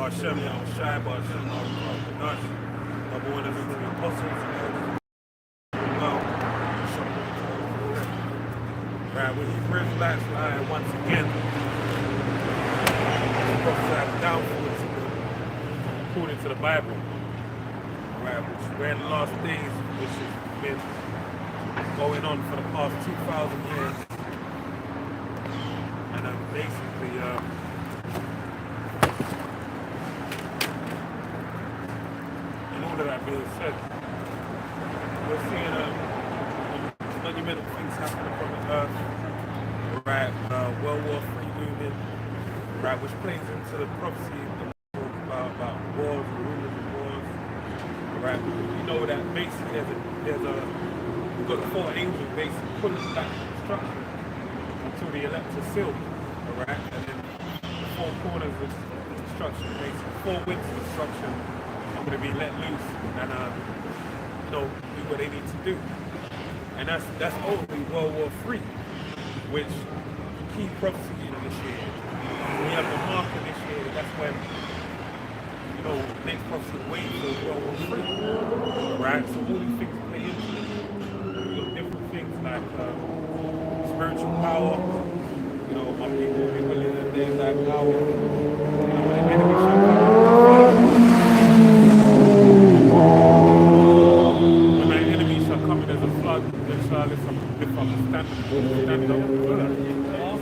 Hashem, Shai, Hashem, Nash, number one of the apostles, right, when he resurrects once again, he prophesied downfall according to the Bible, right, which we're in the last days, which has been going on for the past 2,000 years, and basically, all of that being said, we're seeing monumental things happening from the earth, right? World War III movement, right? Which plays into the prophecy about wars and rumors of wars, right? You know that basically we've got the four angels basically pulling back destruction until the elect are sealed, right? And then the four corners of destruction, basically four winds of destruction, are going to be let loose and do what they need to do. And that's only World War III, which key prophecy initiated. We have the mark initiated. That's when next prophecy wait for World War III, right? So all these things play into it. We got different things like spiritual power. My people will be willing to days like power. When the enemy shall come in as a flood, then shall lift up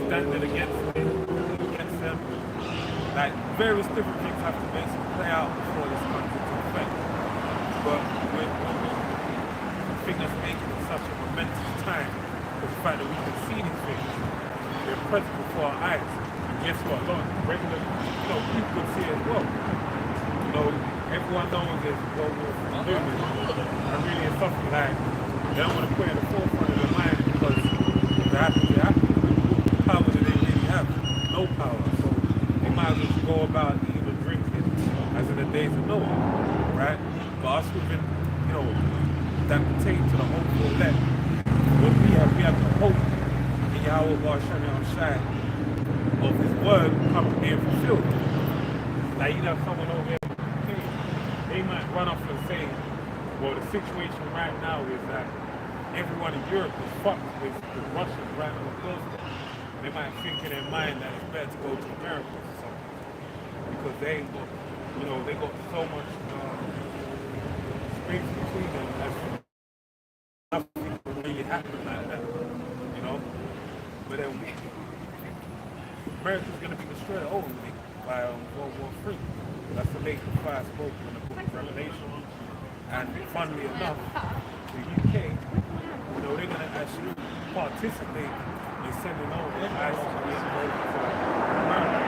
standing against them. Like various different things have to basically play out before this comes into effect. But when we think that's making it such a momentous time, is the fact that we can see these things, they're present before our eyes. And guess what? A lot of regular people could see it as well. Everyone knows there's World War III movement. And really it's something like they don't want to put it in the forefront of their mind because if it happens, it happens. What power do they really have? No power. So they might as well go about eating and drinking as in the days of Noah, right? But us within, that pertain to the hope for elect. What we have the hope in Yahweh Shai of his word coming being fulfilled. Like you have someone over here, they might run off and say, well, the situation right now is that everyone in Europe is fucked with Russians right on the doorstep. They might think in their mind that it's better to go to America or something because they ain't got, they got so much space between them that nothing will really happen like that, But then America's going to be destroyed ultimately by World War III. That's the late fire spoken in the book of Revelation. And funnily enough, the UK, they're going to actually participate in sending over the ICBM over to America.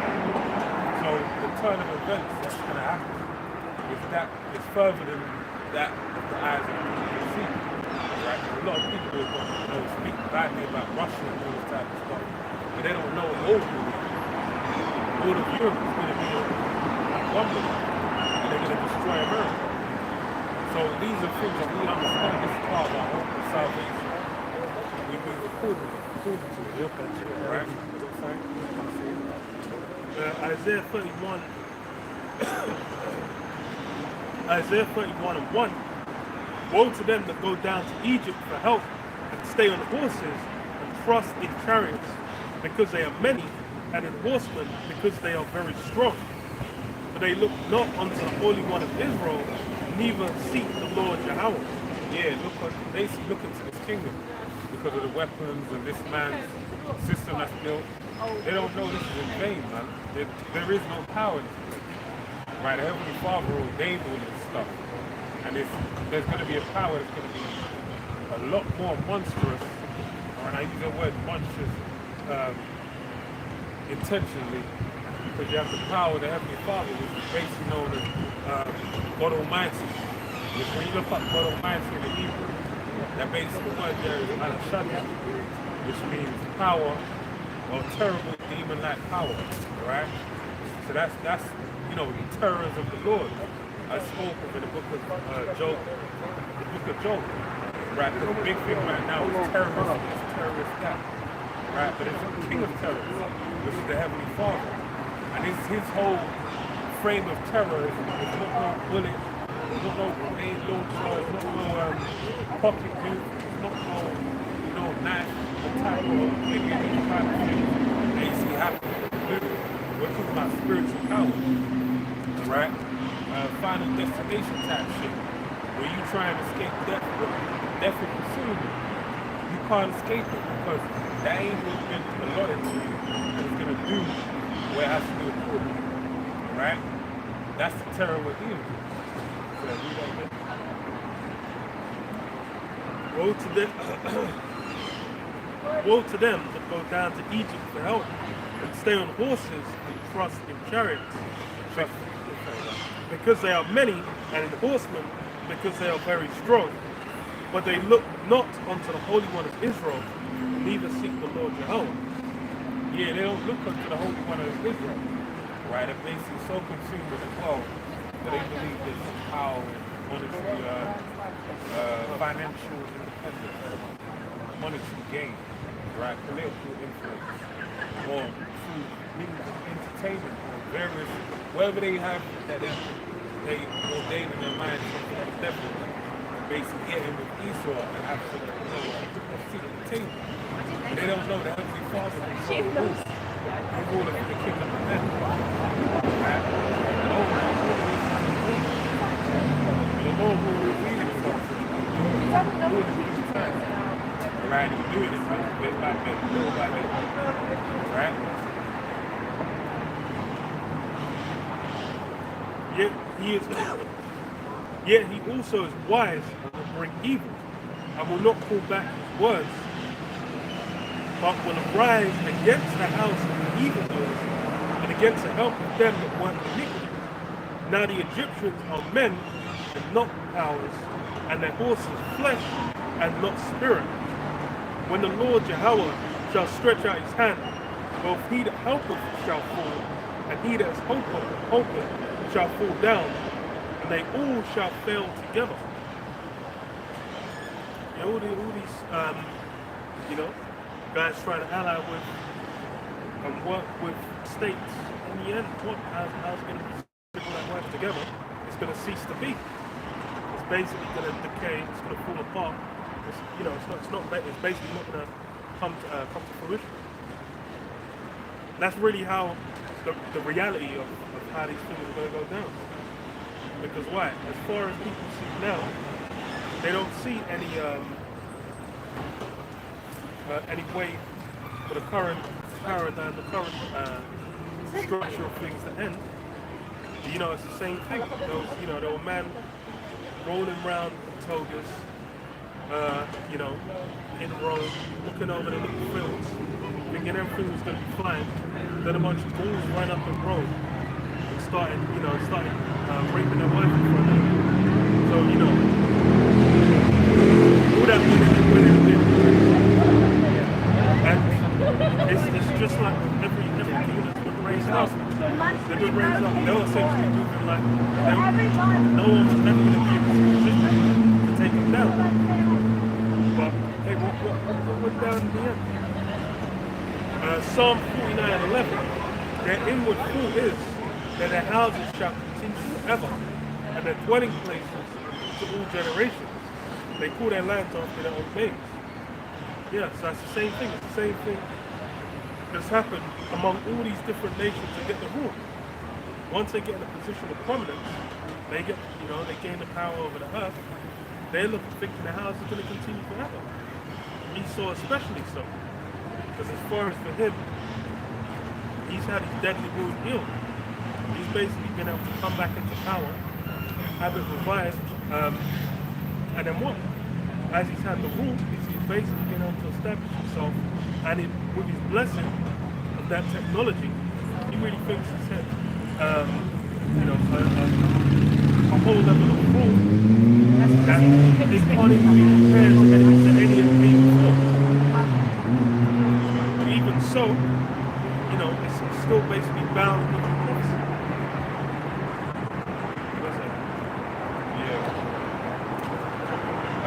So the turn of events that's going to happen is further than that of the eyes of the people see. Right? A lot of people speak badly about Russia and all this type of stuff, but they don't know ultimately all of Europe is going to be one with them, and they're going to destroy America. So these are things that we understand. This is part of our hope of salvation. We move according to it, right? Isaiah 31 Isaiah 31 and 1. Woe to them that go down to Egypt for help and stay on horses and trust in chariots, because they are many, and in horsemen, because they are very strong. For they look not unto the Holy One of Israel, neither seek the Lord Yahweh. Yeah, they look into this kingdom because of the weapons and this man's system that's built. They don't know this is in vain, man. There is no power in this. Right, the Heavenly Father ordained all this stuff. And there's going to be a power that's going to be a lot more monstrous, and I use the word monstrous intentionally, because you have the power of the Heavenly Father, which is basically known as God Almighty. Which when you look up God Almighty in the Hebrew, that basically word there is Al-Shaddai, which means power or terrible demon-like power, right? So that's the terrors of the Lord. I spoke of in the book of Job, right? Because the big thing right now is terrorism, it's terrorist attack, right? But it's the king of terrorists, which is the Heavenly Father. And his whole frame of terror. It's not no bullet. It's not no grenade launcher. It's not no pocket nuke. It's not no knife attack or any of these kind of things that you see happening. We're talking about spiritual power, right? Final destination type shit, where you try and escape death, but death will consume you. You can't escape it because that angel has been allotted to you and it's going to do what it has to do accordingly, right? That's the terror we're dealing with. So read that again. Woe to them that go down to Egypt for help and stay on horses and trust in chariots. Because they are many, and in horsemen, because they are very strong. But they look not unto the Holy One of Israel, neither seek the Lord Jehovah. Yeah, they don't look unto the Holy One of Israel, right? They're basically so consumed with the world that they believe there's some power in monetary, financial independence, monetary gain, right? Political influence, or through means of entertainment, or various, whatever they have that they ordain in their mind something of the devil, basically get in with Esau and have some seat at the table. They don't know that Heavenly Father is so rule. He rules in the kingdom of heaven. Right? And over the Lord will reveal himself to you. Right? He's doing it bit by bit, little by little. Right? Yet he also is wise and will bring evil, and will not call back his words, but will arise against the house of the evildoers, and against the help of them that work iniquity. Now the Egyptians are men and not powers, and their horses flesh and not spirit. When the Lord Jehovah shall stretch out his hand, both he that helpeth shall fall, and he that is hopeth shall fall down, and they all shall fail together. All these guys trying to ally with and work with states. In the end, how's going to be all that work together? It's going to cease to be. It's basically going to decay. It's going to fall apart. It's basically not going to come to fruition. That's really how the reality of how these things are going to go down. Because why? As far as people see now, they don't see any way for the current paradigm, the current structure of things to end. It's the same thing. There were men rolling around in togas, in Rome, looking over the little fields, thinking everything was going to be fine. Then a bunch of bulls ran up in Rome and started raping their wife in front of them. So, all that and it's just like every unit that's been raised up. They've been raised up. They're essentially moving like no one was ever going to be in a position to take them down. But hey, what went down in the end? Psalm 49:11. Their inward thought is that their houses shall continue forever, and their dwelling places to all generations. They call their lands after their own names. Yeah, so that's the same thing. It's the same thing that's happened among all these different nations that get the rule. Once they get in a position of prominence, they gain the power over the earth. They're thinking their house is going to continue forever. Esau especially so. Because as far as for him, he's had his deadly wound healed. He's basically been able to come back into power, have it revived, and then what? As he's had the rule, he's basically been able to establish himself, and with his blessing of that technology, he really thinks he's had a whole level of rule that they can't even be compared to any of the before. But even so, it's still basically bound with the prophecy.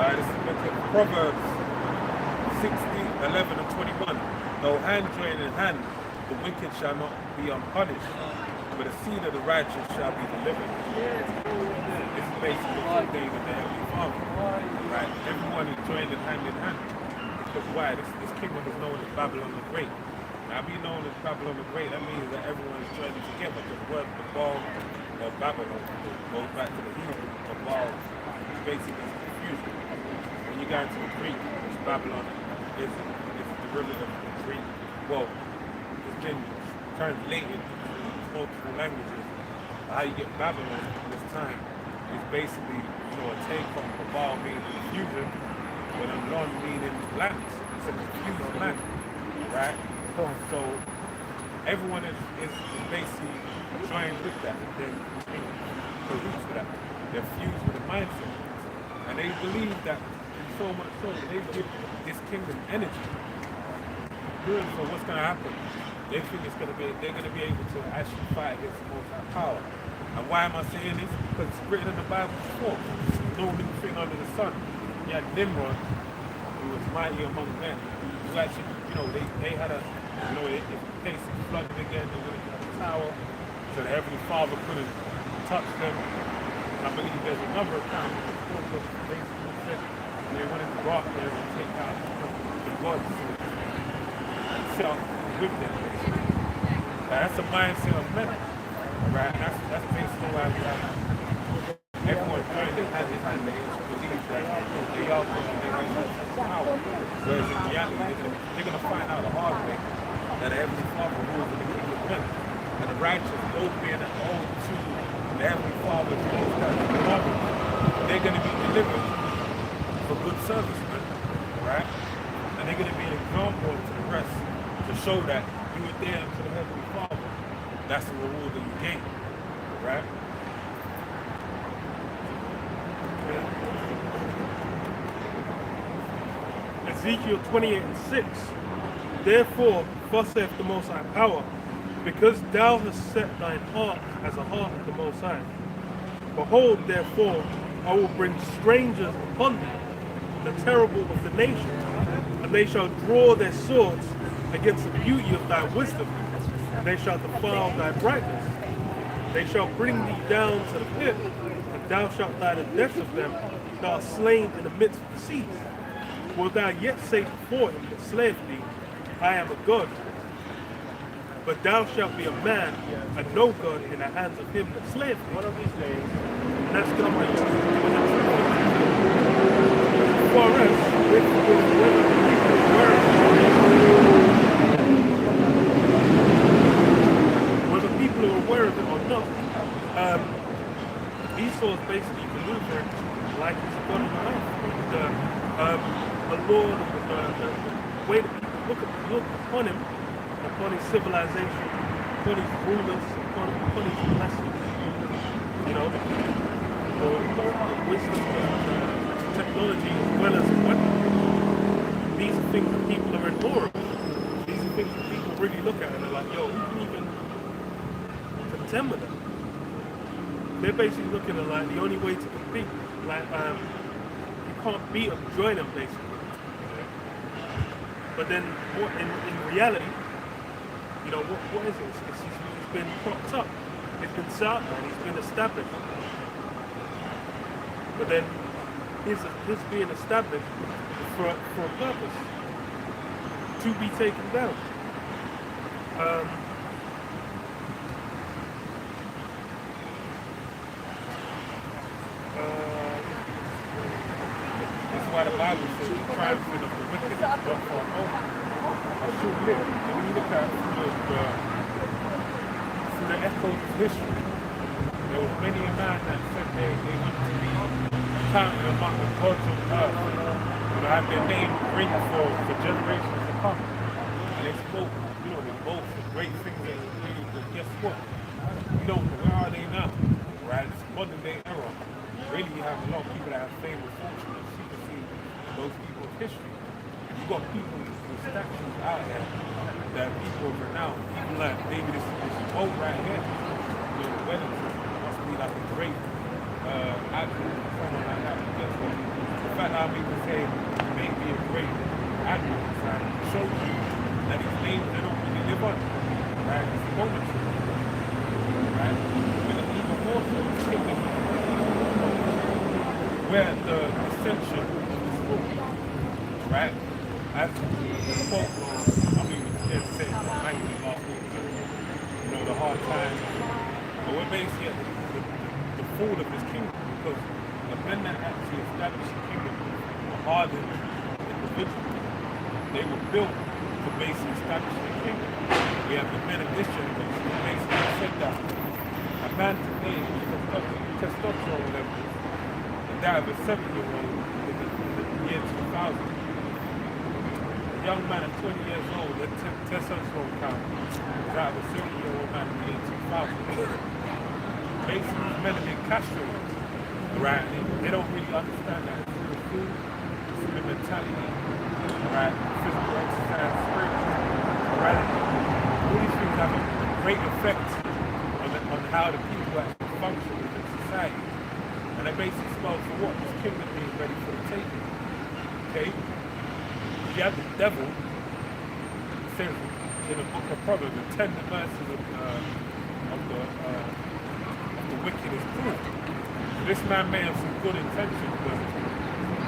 This is Proverbs 60:11 and 21. Though hand join in hand, the wicked shall not be unpunished. but the seed of the righteous shall be delivered. It's basically the days of the Heavenly Father. Right? Everyone is joined hand in hand. Because why? This kingdom is known as Babylon the Great. Now, being known as Babylon the Great, that means that everyone is joining together. The word Babel or Babylon goes back to the Hebrew. Babel is basically confusion. When you go into the Greek, it's Babylon is a derivative of the Greek. Well, it's been translated into multiple languages. How you get Babylon this time is basically, a take from Babel meaning confusion, but Lon meaning lands. It's a confused land, right? So everyone is basically trying with that. They're cahoots with that. They're fused with the mindset. And they believe that in so much so they give this kingdom energy. So what's gonna happen? They think they're gonna be able to actually fight against the most high power. And why am I saying this? Because it's written in the Bible before. No new thing under the sun. You had Nimrod, who was mighty among men. Who actually, they had a if the place flooded again, they went into the tower, so the Heavenly Father couldn't touch them. I believe there's a number of times they wanted to go out there and take out the gods and sit with them. That's a mindset of men. Right? And that's basically why we have everyone trying to have this hand believe that they all have power. Whereas in reality, they're going to find out the hard way that the Heavenly Father rules in the kingdom of men. And the righteous, those being owed to the Heavenly Father, they're going to be delivered for good service, man. Right? And they're going to be an example to the rest to show that you were there to the Heavenly Father. That's the reward that you gain. Right? Ezekiel 28:6. Therefore, thus saith the Most High Power, because thou hast set thine heart as a heart of the Most High. Behold, therefore, I will bring strangers upon thee, the terrible of the nations, and they shall draw their swords against the beauty of thy wisdom, and they shall defile thy brightness. They shall bring thee down to the pit, and thou shalt die the death of them, thou art slain in the midst of the seas. Wilt thou yet say before him that slayeth thee, I am a God? But thou shalt be a man, and no God in the hands of him that slayeth thee. One of these days. And that's going to be for us, whether people are aware of it or not, Esau is basically maneuvering like he's a God in the life. The Lord, the way that people look upon him, upon his civilization, upon his rulers, upon his blessings, the wisdom and technology as well as weapons. These are things that people are in awe of. These are things that people really look at and they're like, yo, who can even contend with them? They're basically looking at like the only way to compete, like you can't beat them, join them basically. But then, in reality, what is it? It's been propped up. It's been set up and it's been established. But then, his being established for a purpose, to be taken down. That's why the Bible says the triumphant of the wicked but for a moment. I should live. And when you look at through the echoes of history, there was many a man that said they wanted to be counted among the gods of earth. Have their name written for generations to come. And they spoke, they both great things that they do, but guess what? Where are they now? Right? It's modern day era. Really, you have a lot of people that have fame and fortune, and you can see those people of history. You've got people with statues out there that people of renown, people like maybe this boat right here, Wellington, must be like a great admiral or someone like that. Guess what? The fact that I'm even saying may be a great admiral, right? Shows you that his names, they don't really live on, right? It's momentary. right? With an even more so kingdom where the ascension of the story, right? As the quote was, I mean, it's scared to say it, but angry last week, you know, the hard times. But we're basically at the fall of his kingdom because the men that actually established the kingdom were hardened individuals. They were built to basically establish the kingdom. We have the men of this generation that basically said that a man today with testosterone levels and that of a 7-year-old in the year 2000. A young man at 20 years old, the testosterone count is that of a 70-year-old man in the year 2000. Basically, men have been castrated, right? They don't really understand that through the food, through the mentality, right? Physical exercise, spiritual morality. All these things have a great effect on how the people actually function within society. And it basically spells for what? This kingdom being ready for the taking. Okay? You have the devil, it says in the book of Proverbs, the tender mercies of the wicked is cruel. This man may have some good intentions, but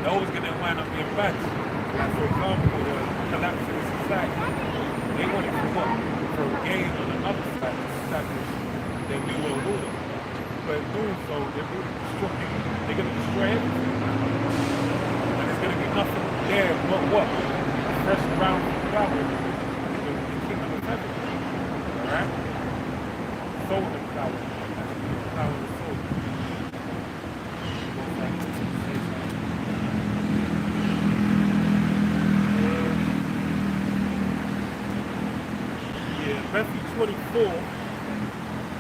they're always going to wind up being bad. Like, for example, the collapse of the society. They want it for what? For a gain on another side to establish their new world order. But in doing so, they're going to destroy everything. And there's going to be nothing there but what? Fresh ground flower in the kingdom of heaven. Alright? Soul and power. Power of the soul. Matthew 24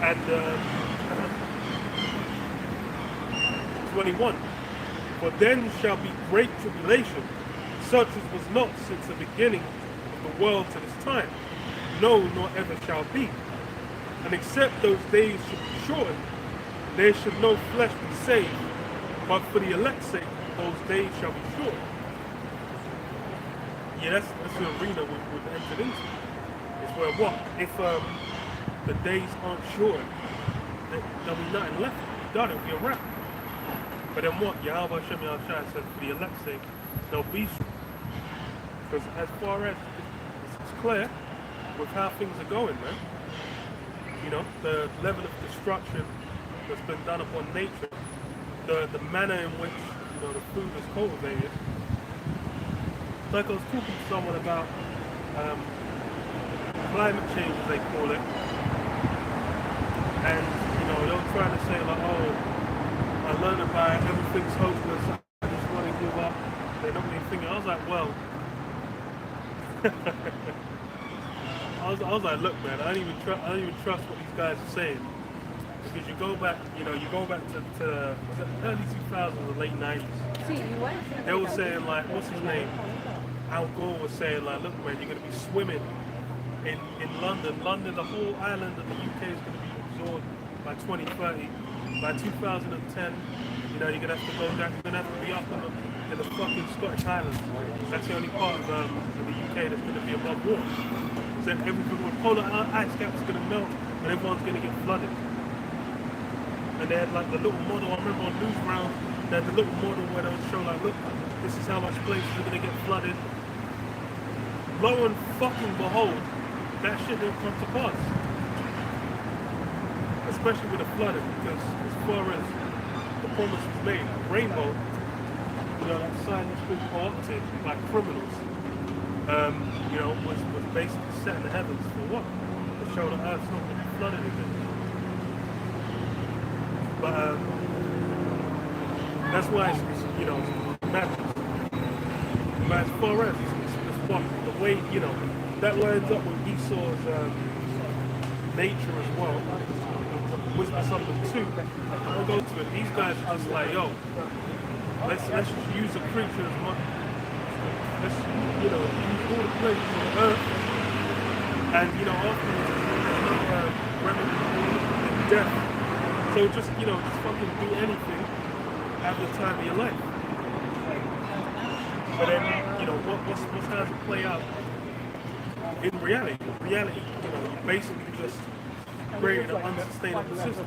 and 21. For then shall be great tribulation, such as was not since the beginning of the world to this time, no, nor ever shall be. And except those days should be shortened, there should no flesh be saved, but for the elect's sake, those days shall be shortened. Yeah, that's the arena we've entered into. It's where what? If the days aren't shortened, there'll be nothing left. Done, it'll be a wrap. But then what? Yahweh Hashem Yahushua said for the elect's sake, they'll be shortened. Because as far as it's clear with how things are going, man. You know, the level of destruction that's been done upon nature, the manner in which, you know, the food is cultivated. Like I was talking to someone about climate change, as they call it, and you know, they're trying to say like, oh, I learned about it, everything's hopeless, I just want to give up. They're not really thinking. I was like, well, I was like, look, man, I don't even trust what these guys are saying, because you go back to the early 2000s or late 90s. They were saying like, what's his name? Al Gore was saying like, look, man, you're going to be swimming in London. London, the whole island of the UK is going to be absorbed by 2030. By 2010, you know, you're going to have to go down, you're going to have to be up in the fucking Scottish Highlands. That's the only part of the UK that's going to be above water. So everything with polar ice caps is going to melt and everyone's going to get flooded. And they had like the little model, I remember on Newsground, they had the little model where they would show like, look, this is how much places are going to get flooded. Lo and fucking behold, that shit didn't come to pass. Especially with the flooding, because as far as the promise was made, rainbow, you know, that sign that's been co-opted by criminals, you know, was basically set in the heavens for what? To show the earth's not going to be flooded again. But that's why it's you know, madness. But as far as it's what the way, you know, that lines up with Esau's nature as well. Wisdom something too. I'll go to it. These guys are just like, yo, let's just use the creature as much. Let's, you know, use all the places on the earth, and you know, afterwards there's no remedy in death. So just, you know, just fucking do anything at the time of your life. But then, you know, what's how to play out in reality? In reality, you know, you basically just creating an unsustainable system.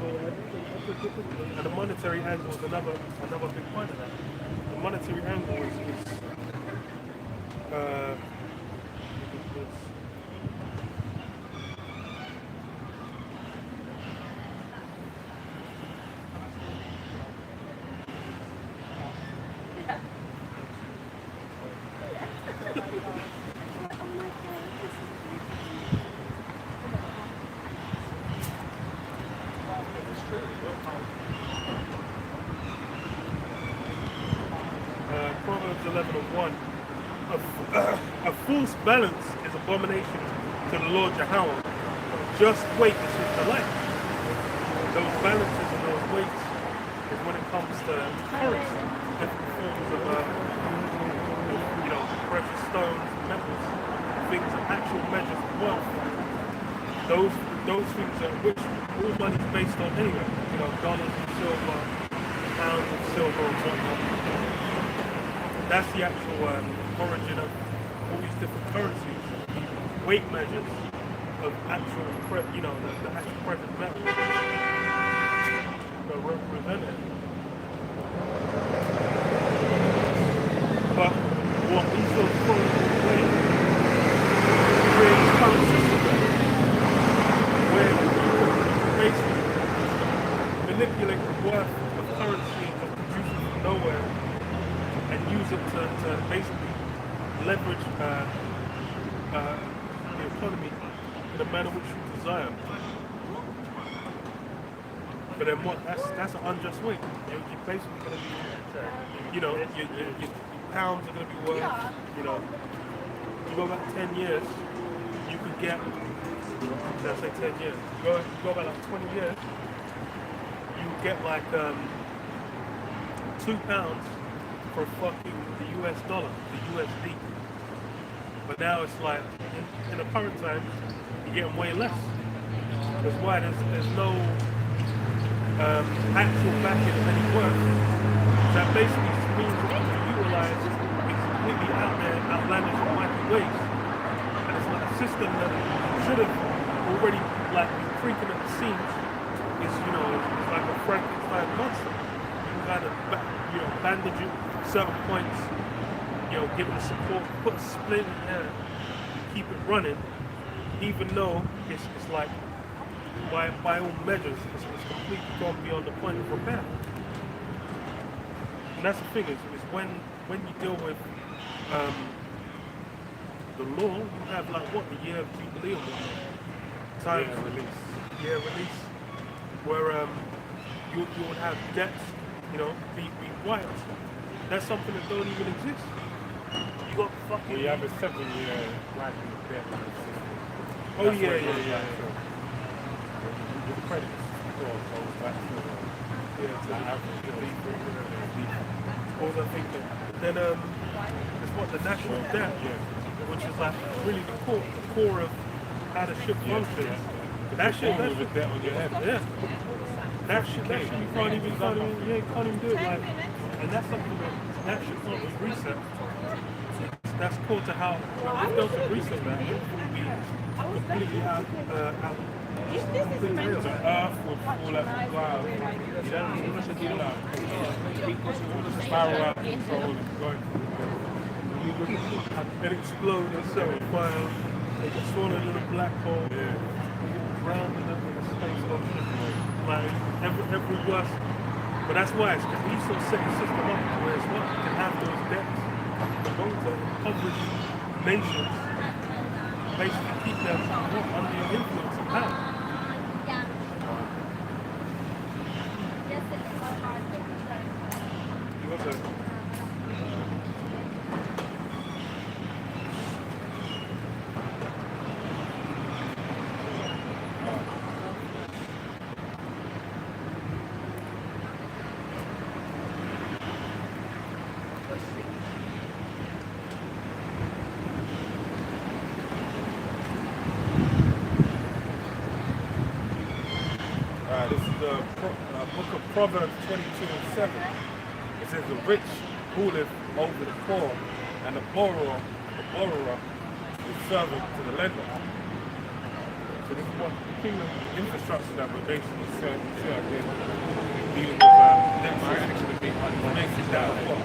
And the monetary angle is another big point of that. The monetary angle is Proverbs 11:1. A false balance is abomination to the Lord Yahweh. Just weight is his delight. Those balances and those weights is when it comes to currency, different forms of, precious stones, metals, things, actual measures of wealth. Those things are which all money is based on anyway. Dollars and silver, pounds of silver and whatnot. That's the actual origin of all these different currencies, weight measures of actual, the actual precious metals that represent it. But what these sort of throws away creates current system where you basically manipulate the worth of currency and produce it from nowhere and use it to basically leverage the economy in a manner which you desire. But then what? That's an unjust way. You're basically going to be, your pounds are going to be worth, you go back 10 years, you could get, let's say 10 years, you go back like 20 years, you would get like £2 for fucking the US dollar, the USD. But now it's like, in the current times, you're getting way less. That's why there's no actual backing of any work. That basically just means that you utilize in completely out there, outlandish and wacky ways. And it's like a system that should have already like been creaking at the seams. It's like a Frankenstein monster. You can kind of bandage it at certain points, give it support, put a splint in there, keep it running, even though it's like by all measures it's completely gone beyond the point of repair. And that's the thing is when you deal with the law, you have like what, the year of Jubilee or what? Time release. Yeah, release. Where you would have debts, be wiped. That's something that don't even exist. You got fucking. You have a 7-year wiping the debt system. Oh yeah. The credit score goes back to the average of what was I thinking? Then it's what the national debt, which is like really the core of how the ship functions. That shit, with a debt on your head. Yeah. That shit, you can't even do it right. And that's something that should not be reset. That's core to how if there was a reset that it would be completely out. The earth would fall out the ground. Spiral out of control and going. And explode and set on fire. They get swallowed in a black hole. Yeah. Drowned in a space ocean. Like every worst. But that's why it's because we sort of set the system up where it's what you can have those debts that go to impoverished nations, basically keep them under your influence and power. This is the book of Proverbs 22:7. It says, the rich ruleth over the poor, and the borrower is servant to the lender. So So this is what kingdom infrastructure that we're basically dealing with makes it that what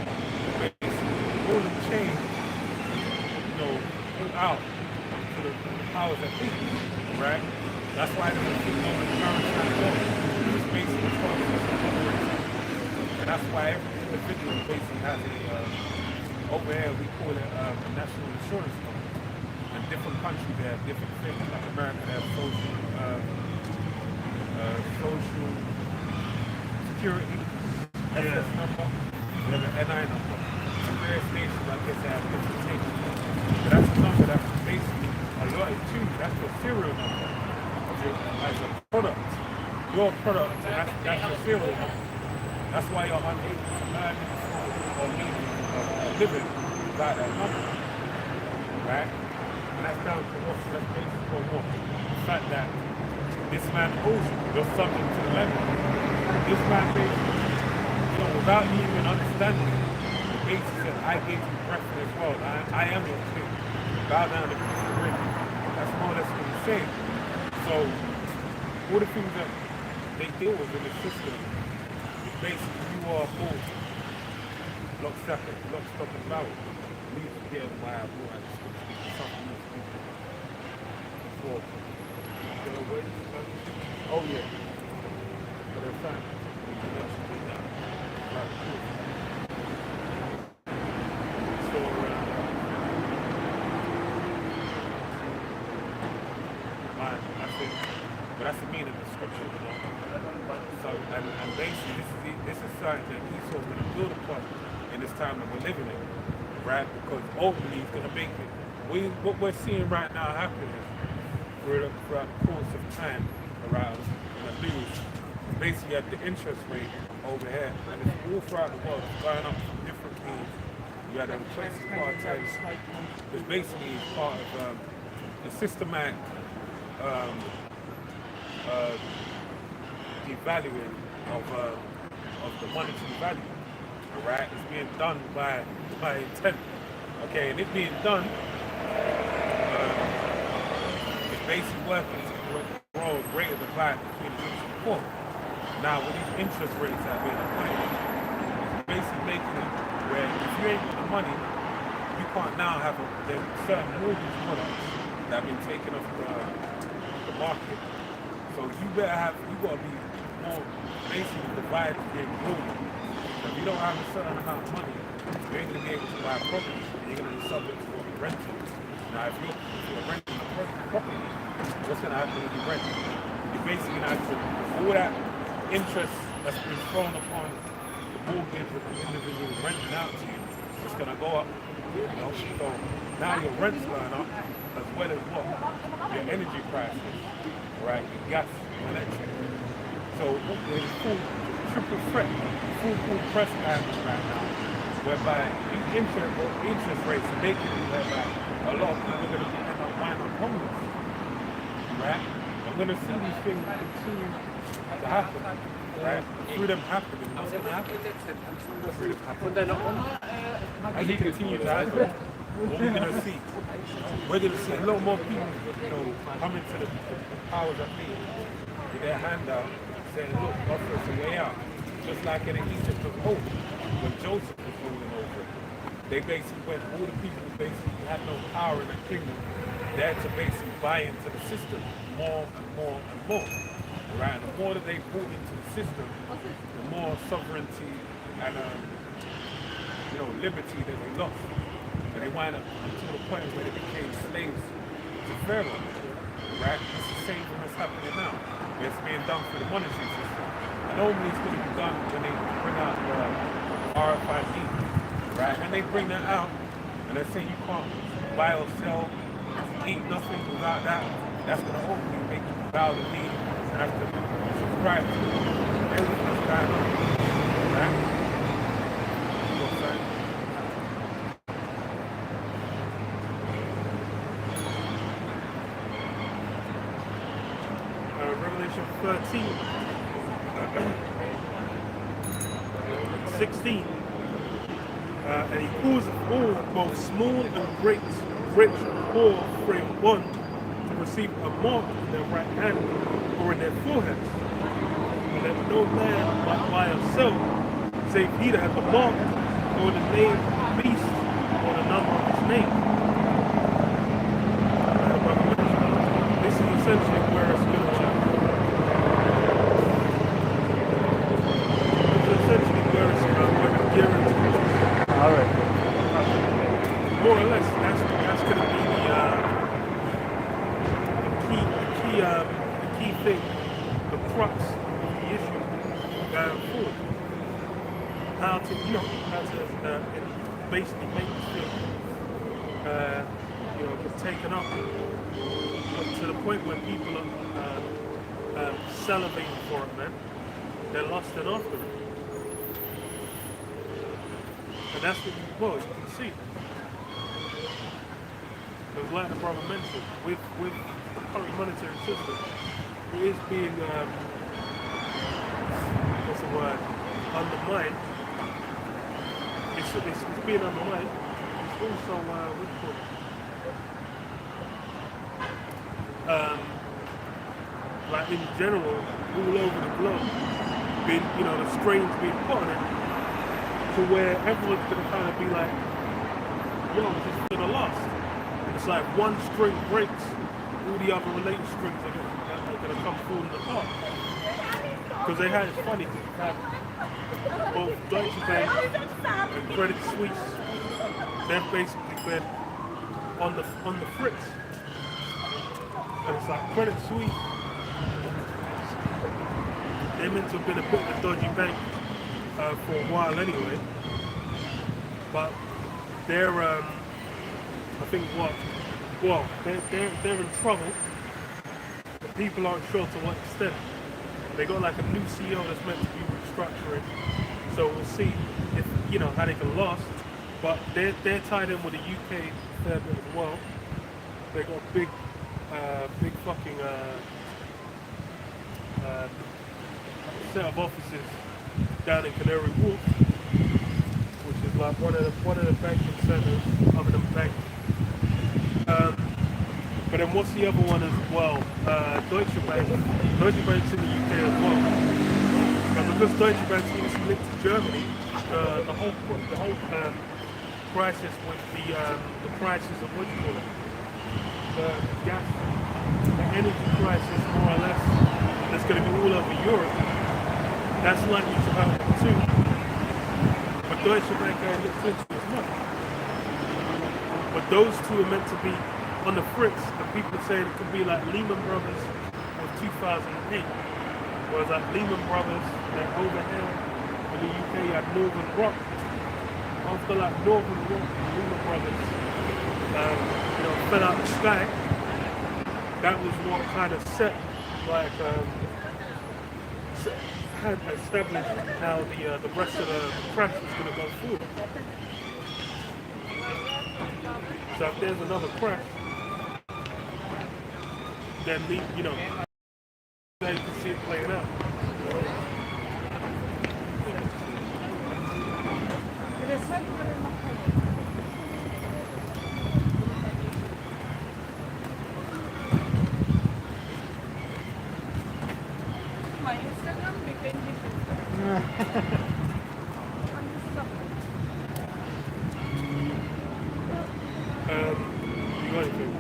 basically all the change, pull out to the powers that be, right? That's why there's a kingdom of currency and law. It's basically and that's why every individual basically has a over here we call it a national insurance company. And different countries they have different things. Like America they have social security, SS number, they have an NI number. And various nations I guess they have different things. But that's a number that's basically allotted to you. That's your serial number as a product. Your product, and that's your serial number. That's why you're unable to earn or living without that number. Right? And that's down to what? That's based on what? The fact that this man owes you. You're subject to the lender. This man basically, without you even understanding it, the basis says, I gave you breath in this world. I am your king. Bow down to kiss the ring. That's more or less what he's saying. So, all the things that they deal with in the system is basically you are both lock, stock, and barrel. Leave to get why I brought out something else before. Oh yeah. For the fact right, cool. So I think but that's the meaning of the scripture, So and basically this is something that Esau's gonna build upon in this time that we're living in. Right? Because ultimately he's gonna make it. What we're seeing right now happening is throughout the course of time around in the news, basically at the interest rate over here, and it's all throughout the world, it's going up from different things. You had places cartels, which basically is part of the systematic devaluing of the monetary value. Alright, it's being done by intent. Okay, and it being done, it's basically working to grow a greater divide between the rich and the poor. Now, with these interest rates that are being applied, it's basically making it where if you ain't got the money, you can't now have there's certain mortgage products that have been taken off the market. So you gotta be more basically divided in ruling. If you don't have a certain amount of money, you ain't gonna be able to buy a property. You're gonna be subject to renting. Now, if you're renting a property, what's gonna happen if you rent? You're basically gonna have to all that interest that's been thrown upon the mortgage that the individual is renting out to you, it's gonna go up. So now your rent's going up as well as what? Your energy prices, right? Your gas, electric. So there's full triple threat, full press happening right now, whereby interest rates are making it whereby a lot of people are going to end up buying up homeless, right? I'm going to see these things continue to happen, right? Through them happening, what's going to happen? Through them happening. As it continue to happen, what we're going to see? We're going to see a lot more people, coming to the powers that be with their hand out, saying, look, offer us a way out. Just like in Egypt of old, when Joseph was ruling over it. They basically went, all the people who basically had no power in the kingdom, they had to basically buy into the system more and more and more. Right? And the more that they bought into the system, the more sovereignty and liberty that they lost. And they wind up to the point where they became slaves to Pharaoh. Right? It's the same thing that's happening now. It's being done through the monetary system. And normally it's going to be done when they bring out the RFID. Right? When they bring that out, and they say you can't buy or sell, eat nothing without that, that's going to hopefully make you bow the knee and have to subscribe to everything that's going on. Right? You know what I'm saying? Revelation 13, 16. And he calls all, both small and great, rich, poor, free, one, to receive a mark in their right hand or in their foreheads. And let no man by himself, save he that has the mark or the name of the beast or the number of his name. This is essentially where it's going to change. This is essentially where it's guaranteed. All right. More or less, that's going to be the key thing, the crux of the issue going forward. How to basically make this thing, get taken up to the point where people are salivating for it, man. They're lusting after it. And that's what you can see. Because like the brother mentioned, with the current monetary system, it is being, what's the word, undermined. It's being undermined. It's also, what do you call it? Like in general, all over the globe, being, the strains being put on it, to where everyone's going to kind of be like, yo, this is going to last. And it's like one string breaks, all the other related strings are going to come falling apart. Because it's funny, because you have both Deutsche Bank and Credit Suisse, they've basically been on the fritz. And it's like Credit Suisse, they're meant to have been a bit of a dodgy bank for a while anyway. But they're, I think they're in trouble. But people aren't sure to what extent. They got like a new CEO that's meant to be restructuring. So we'll see if how they can last. But they're tied in with the UK fair bit as well. They got a big fucking set of offices down in Canary Wharf, which is like one of the banking centers other than banking. But then what's the other one as well? Deutsche Bank. Deutsche Bank's in the UK as well. But because Deutsche Bank is linked to Germany, the whole crisis with the prices of what you call it, the gas, the energy crisis, more or less, that's going to be all over Europe. That's likely to happen too. But Deutsche Bank ain't looked into as much. But those two are meant to be on the fritz, and people are saying it could be like Lehman Brothers of 2008. Whereas like Lehman Brothers, like over here in the UK, you had Northern Rock. After like Northern Rock and Lehman Brothers, fell out the sky, that was what kind of set, like, had established how the rest of the crash was going to go forward. So if there's another crash, then now you can see it playing out. My Instagram became different. You got anything?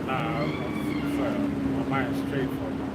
Nah, sorry, my mind's straight for now.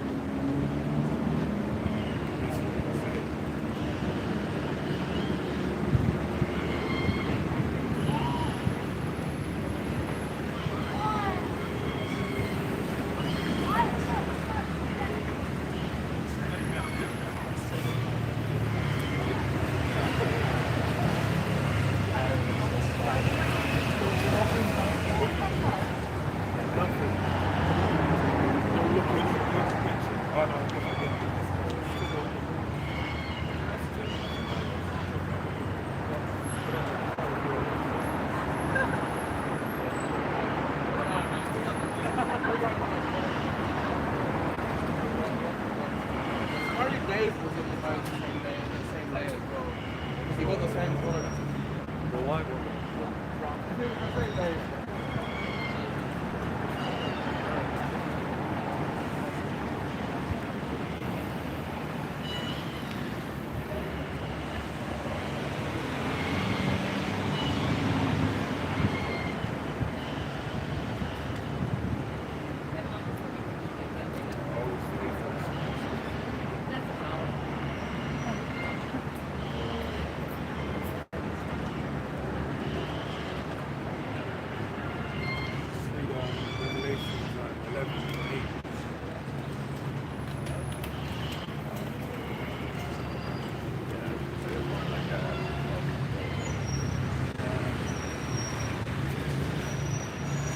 Dave was in the same day, as well. He got the same color. The one. I think the same day.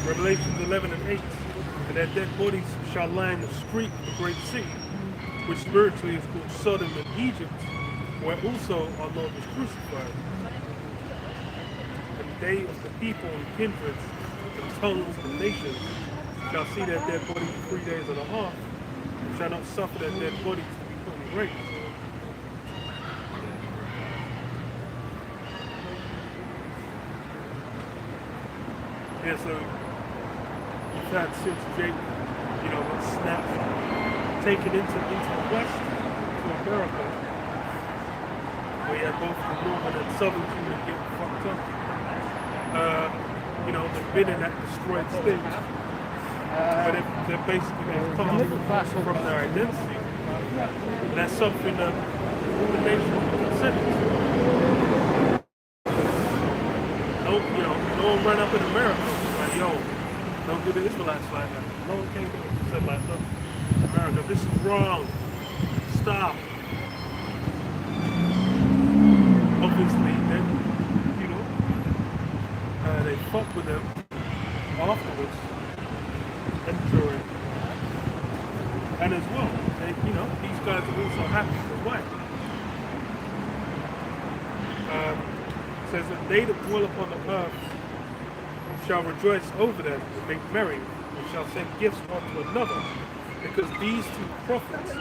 Revelations 11 and 8. And their dead bodies shall lie in the street of the great city, which spiritually is called Sodom and Egypt, where also our Lord was crucified. And they of the people and kindreds and tongues and nations shall see their dead bodies 3 days and a half, and shall not suffer their dead bodies to be put in graves. Yeah, so you've had since Jake, got snapped, taken into the west, to America, where you had both the northern and southern kingdom getting fucked up. They've been in that destroyed state, but they're basically been cut off from their identity. And that's something that all the nations can consider. No one ran up in America like, yo, don't do the Israelites like that. No one came and said like, look, America, this is wrong. Stop. Obviously, then, they fuck with them afterwards and during. And as well, these guys are also happy for what? Says that they that dwell upon the earth shall rejoice over them and make merry, and shall send gifts one to another, because these two prophets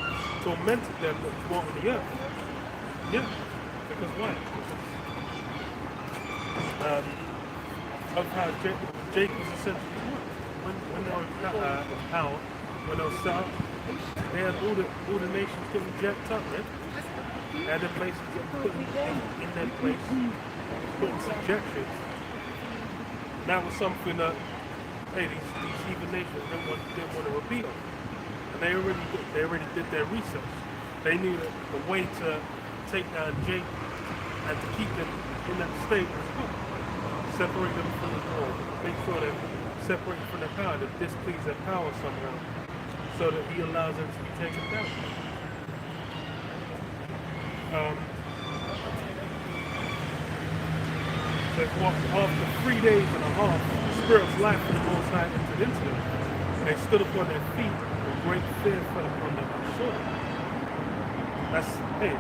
tormented them that dwell on the earth. Yeah, because why? Of how Jake was essentially when they were in power, when they were set up, they had all the nations getting jacked up, right? They had the places getting put in their place, put in subjection. That was something that, hey, these heathen nations didn't want to repeat on. And they already did their research. They knew that the way to take down Jake and to keep them in that state was good. Separate them from the world. Make sure they're separated from their power, to displease their power somehow, so that he allows them to be taken down. So after 3 days and a half, the Spirit's life from the Most High entered into them. They stood upon their feet, and great fear fell upon them and saw them. That's, hey,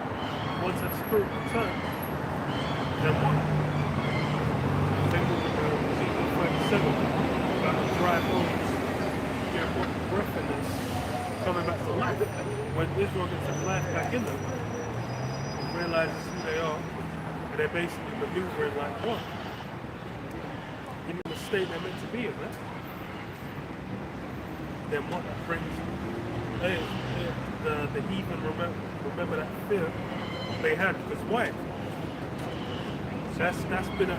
once that Spirit returns, then what? They move Ezekiel 37 about the dry bones, breath in this, coming back to life. When Israel gets its life back in them, realizes who they are, and they're basically maneuvering like what? In the state they're meant to be in, right? Then what that brings, the heathen remember that fear they had, because why? That's been a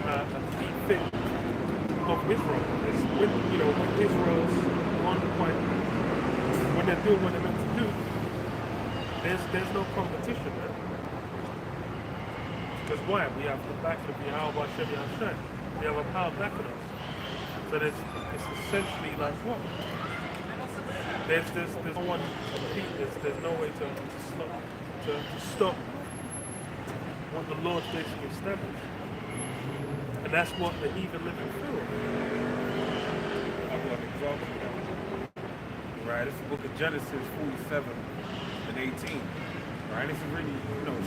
key thing of Israel. It's when Israel's on point, when they're doing what they're meant to do, there's no competition, man. Because why? We have the back of Yahweh Hashem Yahshua. We have a power backing us. So it's essentially like what? There's no one to compete. There's no way to stop what the Lord basically established. And that's what the heathen living through. I've got an example. Right, this is the book of Genesis 47 and 18. Right, this is really,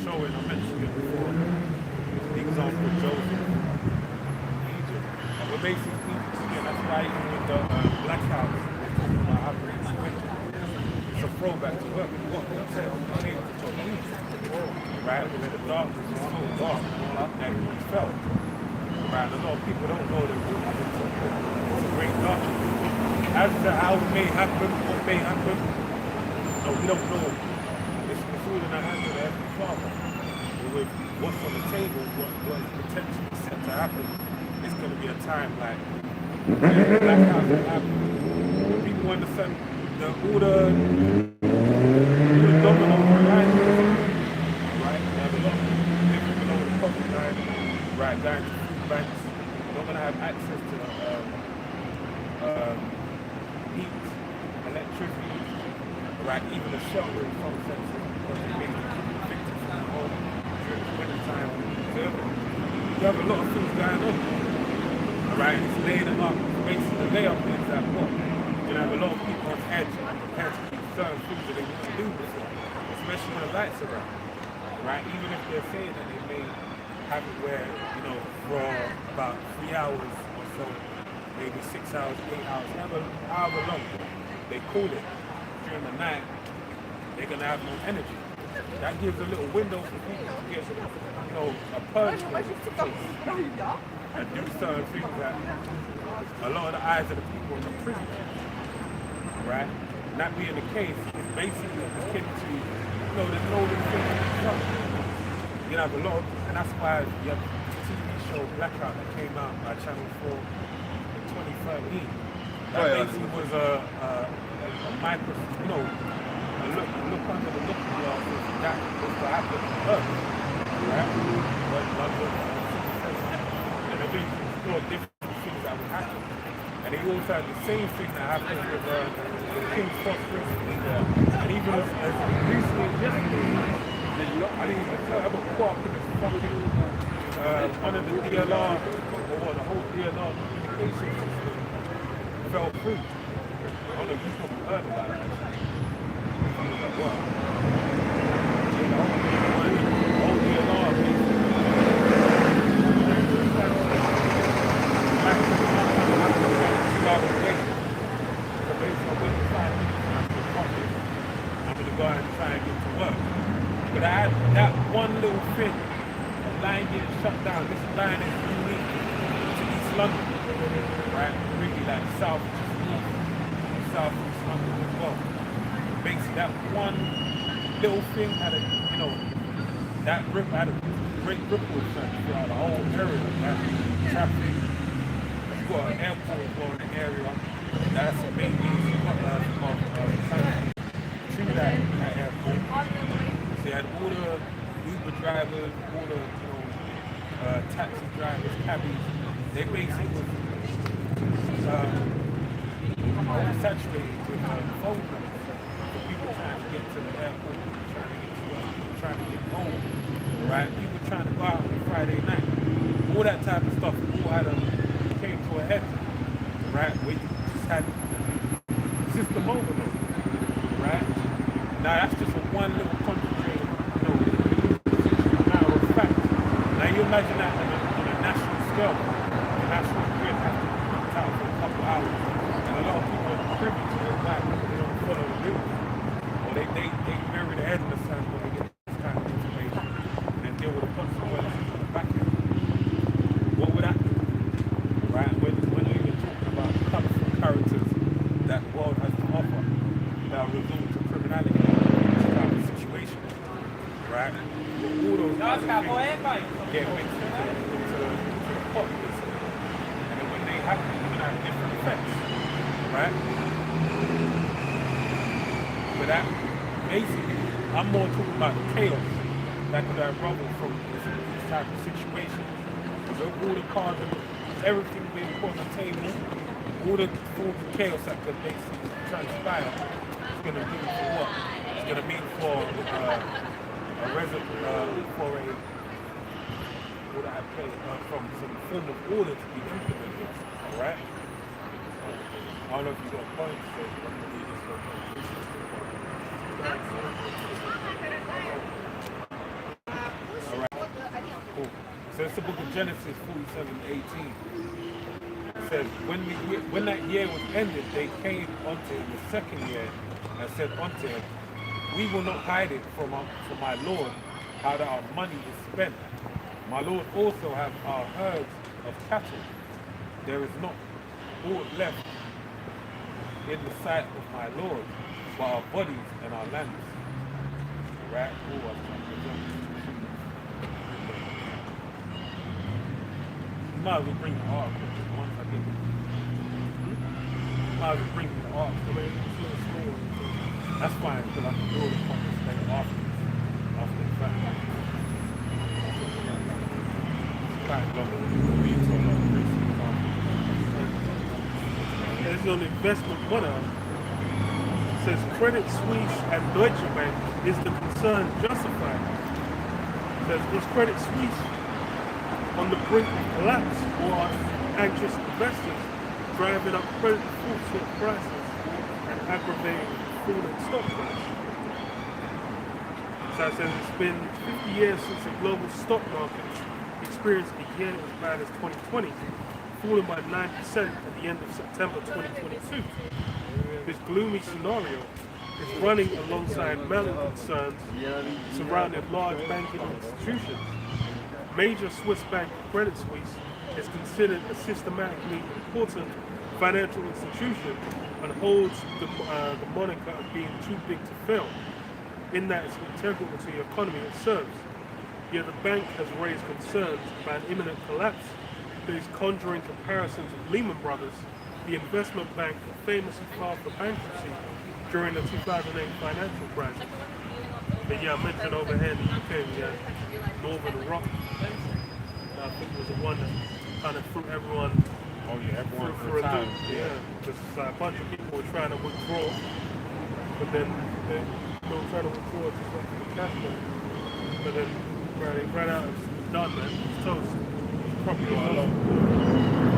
showing, I mentioned it before, the example of Joseph in Egypt. And we're basically, that's why even with the Black House, it's a throwback to what God said on Egypt. Right, when the darkness is so dark that he felt. Right, a lot of people don't know that it's a great darkness. As to how it may happen, what may happen, no, we don't know. It's food in the hands of the Heavenly Father. But with what's on the table, what is potentially set to happen, it's going to be a time like the Black House will happen. When people understand all the dominoes are lying, right? You have a lot of people below the poverty line, right, down to food banks. They're not going to have access to heat, electricity, right, even a shelter in some senses, because they make them evicted from the home during the winter time. So you have a lot of things going on, right? It's laying them up basically the layup is that what? You know, a lot of people on edge and prepared to do certain things that they want to do before, especially when the lights are out, right? Even if they're saying that they may have it where, you know, for about 3 hours or so, maybe 6 hours, 8 hours, however long they cool it during the night, they're gonna have no energy. That gives a little window for people to get, you know, a purge and do certain things that a lot of the eyes of the people in the prison, right? And that being the case, it's basically akin to, you know, there's no little thing in the shop. You know, a lot of, and that's why you have the TV show Blackout that came out by Channel 4 in 2013. That basically was a micro, you know, a look under the looking glass if that was to happen on Earth, right? But London, and they basically explored different things that would happen. And they also had the same thing that happened with King's Cross recently, and even as recently as yesterday, I think I got caught up in this fucking, one of the DLR, or what, the whole DLR communication system fell through. I don't know if you probably heard about it actually. I was like, what? Yeah, the whole DLR basically. So basically I went to 5 minutes after the office. I'm going to go and try and get to work. But I had that one little thing, a line getting shut down. This line is unique to East London, right? Really like East London as well. Basically that one little thing had a, you know, that rip had a great ripple effect throughout the whole area. That traffic, you got an airport as well in the area. That's a main reason to that airport. They had all the Uber drivers, all the, you know, taxi drivers, cabbies. They basically was oversaturated with phone numbers for people trying to get to the airport, trying to get to work, people trying to get home, right? People trying to go out on Friday night. All that type of stuff all came to a head, right? Where you just had system overload, right? Now that's just a one little concentrated, you know, matter of fact. Now you imagine that on a national scale, the national grid has to be put out for a couple hours, and a lot of people are privy to it, like they don't follow the news, or they bury their head in the sand when they get this kind of information and deal with the consequences on the back end. What would that do, right? When you're even talking about colourful characters that the world has to offer that are resort to criminality, situation, right? But all those other things get mixed into the pot, basically. And then when they happen, you can have different effects, right? But that, basically, I'm more talking about the chaos that could have rubbled from this type of situation. So all the cards and everything being put on the table, all the forms of chaos that could basically transpire, it's going to do for what? It's going to mean for what I pay from some form of order to be implemented, all right? I don't know if you got a point to say, but I'm going to read this one. All right, cool. So it's the book of Genesis 47:18. It says, when that year was ended, they came unto him the second year and said unto him, we will not hide it from my Lord, how that our money is spent. My Lord also have our herds of cattle. There is not aught left in the sight of my Lord, but our bodies and our lands. Right? Oh, I'm trying to jump. You might as well bring the ark once I get it. You might as well bring the ark. That's fine, because I can do the comments later after the fact. It's quite long. There's an investment winner. It says Credit Suisse and Deutsche Bank, is the concern justified? It says, is Credit Suisse on the brink of collapse, or are anxious investors driving up credit default swap prices and aggravating falling stock price. So it says it's been 50 years since the global stock market experienced a year as bad as 2020, falling by 9% at the end of September 2022. This gloomy scenario is running alongside mounting concerns surrounding large banking institutions. Major Swiss bank Credit Suisse is considered a systematically important financial institution and holds the moniker of being too big to fail, in that it's integral to the economy it serves. Yet the bank has raised concerns about an imminent collapse that is conjuring comparisons with Lehman Brothers, the investment bank that famously filed for bankruptcy during the 2008 financial crisis. But yeah, I mentioned over here in the UK, we had Northern Rock. I think it was the one that kind of threw everyone Oh yeah, everyone for for a a time. loop. Yeah, because a bunch of people were trying to withdraw, but then they were trying to withdraw to the cash flow. But then they ran out, it's done, man. It's toast. It's properly toast.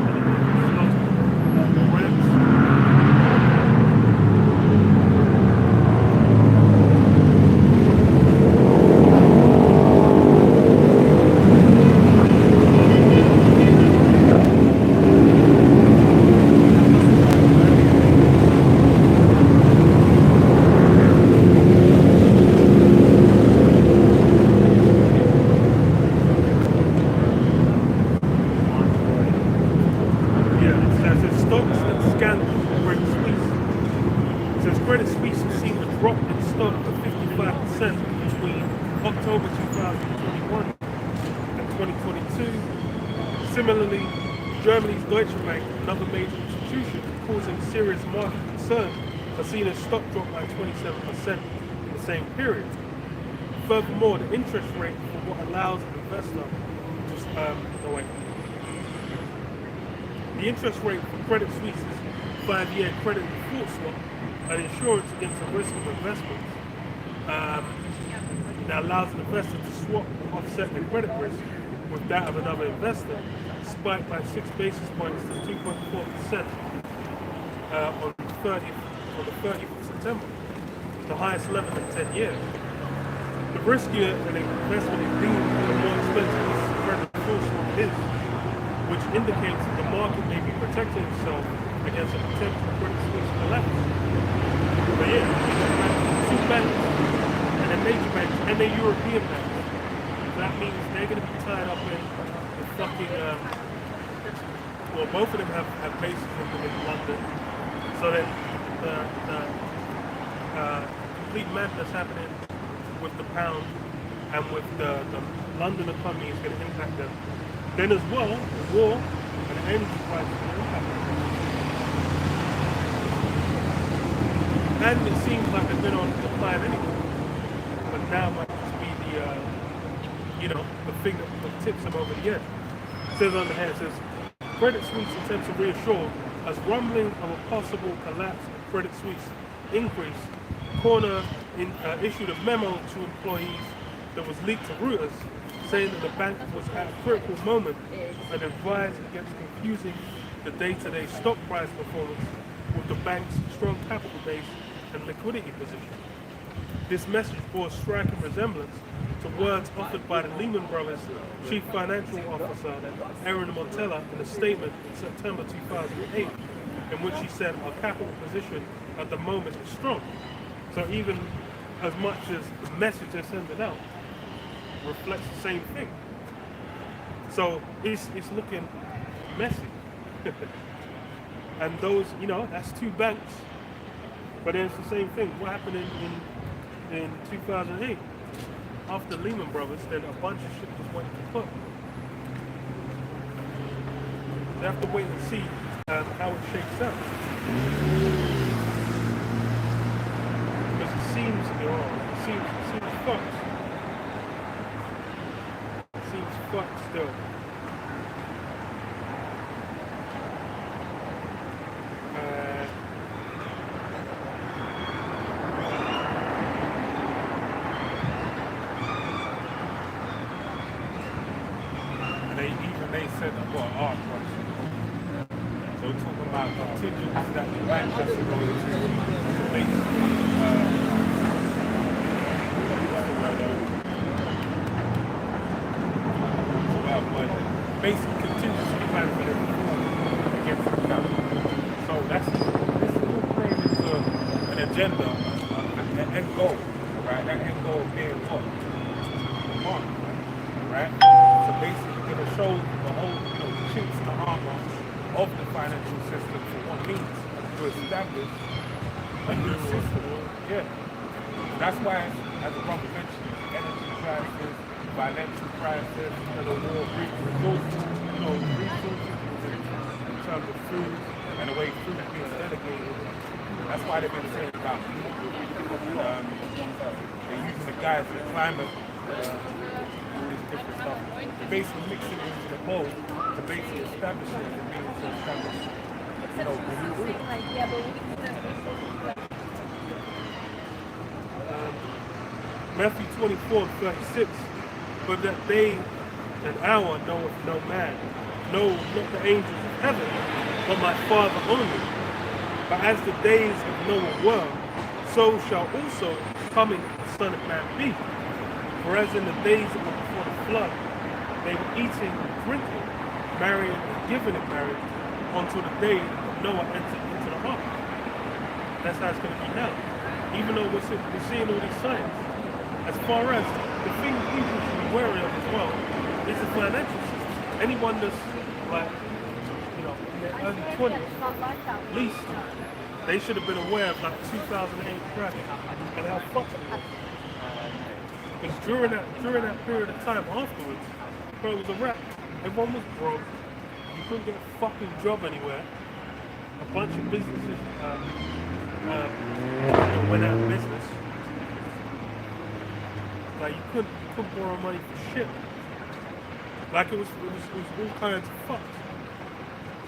Credit Suisse has seen a drop in stock of 55% between October 2021 and 2022. Similarly, Germany's Deutsche Bank, another major institution causing serious market concern, has seen its stock drop by 27% in the same period. Furthermore, the interest rate for what allows an investor to the interest rate for Credit Suisse's 5-year credit default swap, an insurance against the risk of investments, that allows an investor to swap or offset their credit risk with that of another investor, spiked by 6 basis points to 2.4% on the 30th of September, the highest level in 10 years. The riskier an investment is deemed, the more expensive this credit default swap is, which indicates that the market may be protecting itself against a potential Credit Suisse collapse. But yeah, two banks, and then major banks, and then European banks. That means they're going to be tied up in the fucking, well, both of them have bases in London. So that the complete madness happening with the pound and with the London economy is going to impact them. Then as well, the war and the energy prices are going to impact them. And it seems like they've been on decline anyway. But now might just be the, the thing that tips them over the edge. It says on the head, it says, Credit Suisse attempts to reassure as rumbling of a possible collapse of Credit Suisse increase. Corner issued a memo to employees that was leaked to Reuters, saying that the bank was at a critical moment and advised against confusing the day-to-day stock price performance with the bank's strong capital base and liquidity position. This message bore striking resemblance to words offered by the Lehman Brothers Chief Financial Officer, Aaron Montella, in a statement in September 2008, in which he said, "Our capital position at the moment is strong." So even as much as the message they're sending out reflects the same thing. So it's looking messy. And those, that's two banks. But then it's the same thing. What happened in 2008? After Lehman Brothers, then a bunch of shit just went kaput. They have to wait and see how it shakes out. Because it seems fucked. It seems fucked still. They said I've got an art question. So So we're talking about contingents that the bank has to go into to make basic contingency plan for the against the capital. So this is all playing into an agenda, an end goal, right? That end goal being what? Mark, right? So basically going to show the whole, chinks in the armor of the financial system for what it means to establish a new system. Yeah. That's why, as the brother mentioned, energy crisis, financial crisis, the war, resources, in terms of food and the way food is being delegated. That's why they've been saying about they're using the guys for climate, all this different stuff. They're basically mixing it into the bowl to basically establish it and being to establish, the new order. Matthew 24:36. But that day and hour knoweth no man, no, not the angels of heaven, but my Father only. But as the days of Noah were, so shall also the coming of the Son of Man be. For as in the days that were before the flood, they were eating and drinking, marrying and giving in marriage, until the day that Noah entered into the ark. That's how it's going to be now. Even though we're seeing all these signs. As far as the thing people should be wary of as well is the financial system. Anyone that's like, in their early 20s, at least, they should have been aware of like 2008 crash and how fucked it was. Because during that period of time afterwards, bro, it was a wrap. Everyone was broke. You couldn't get a fucking job anywhere. A bunch of businesses went out of business. Like you couldn't borrow money for shit. Like it was all kinds of fucked.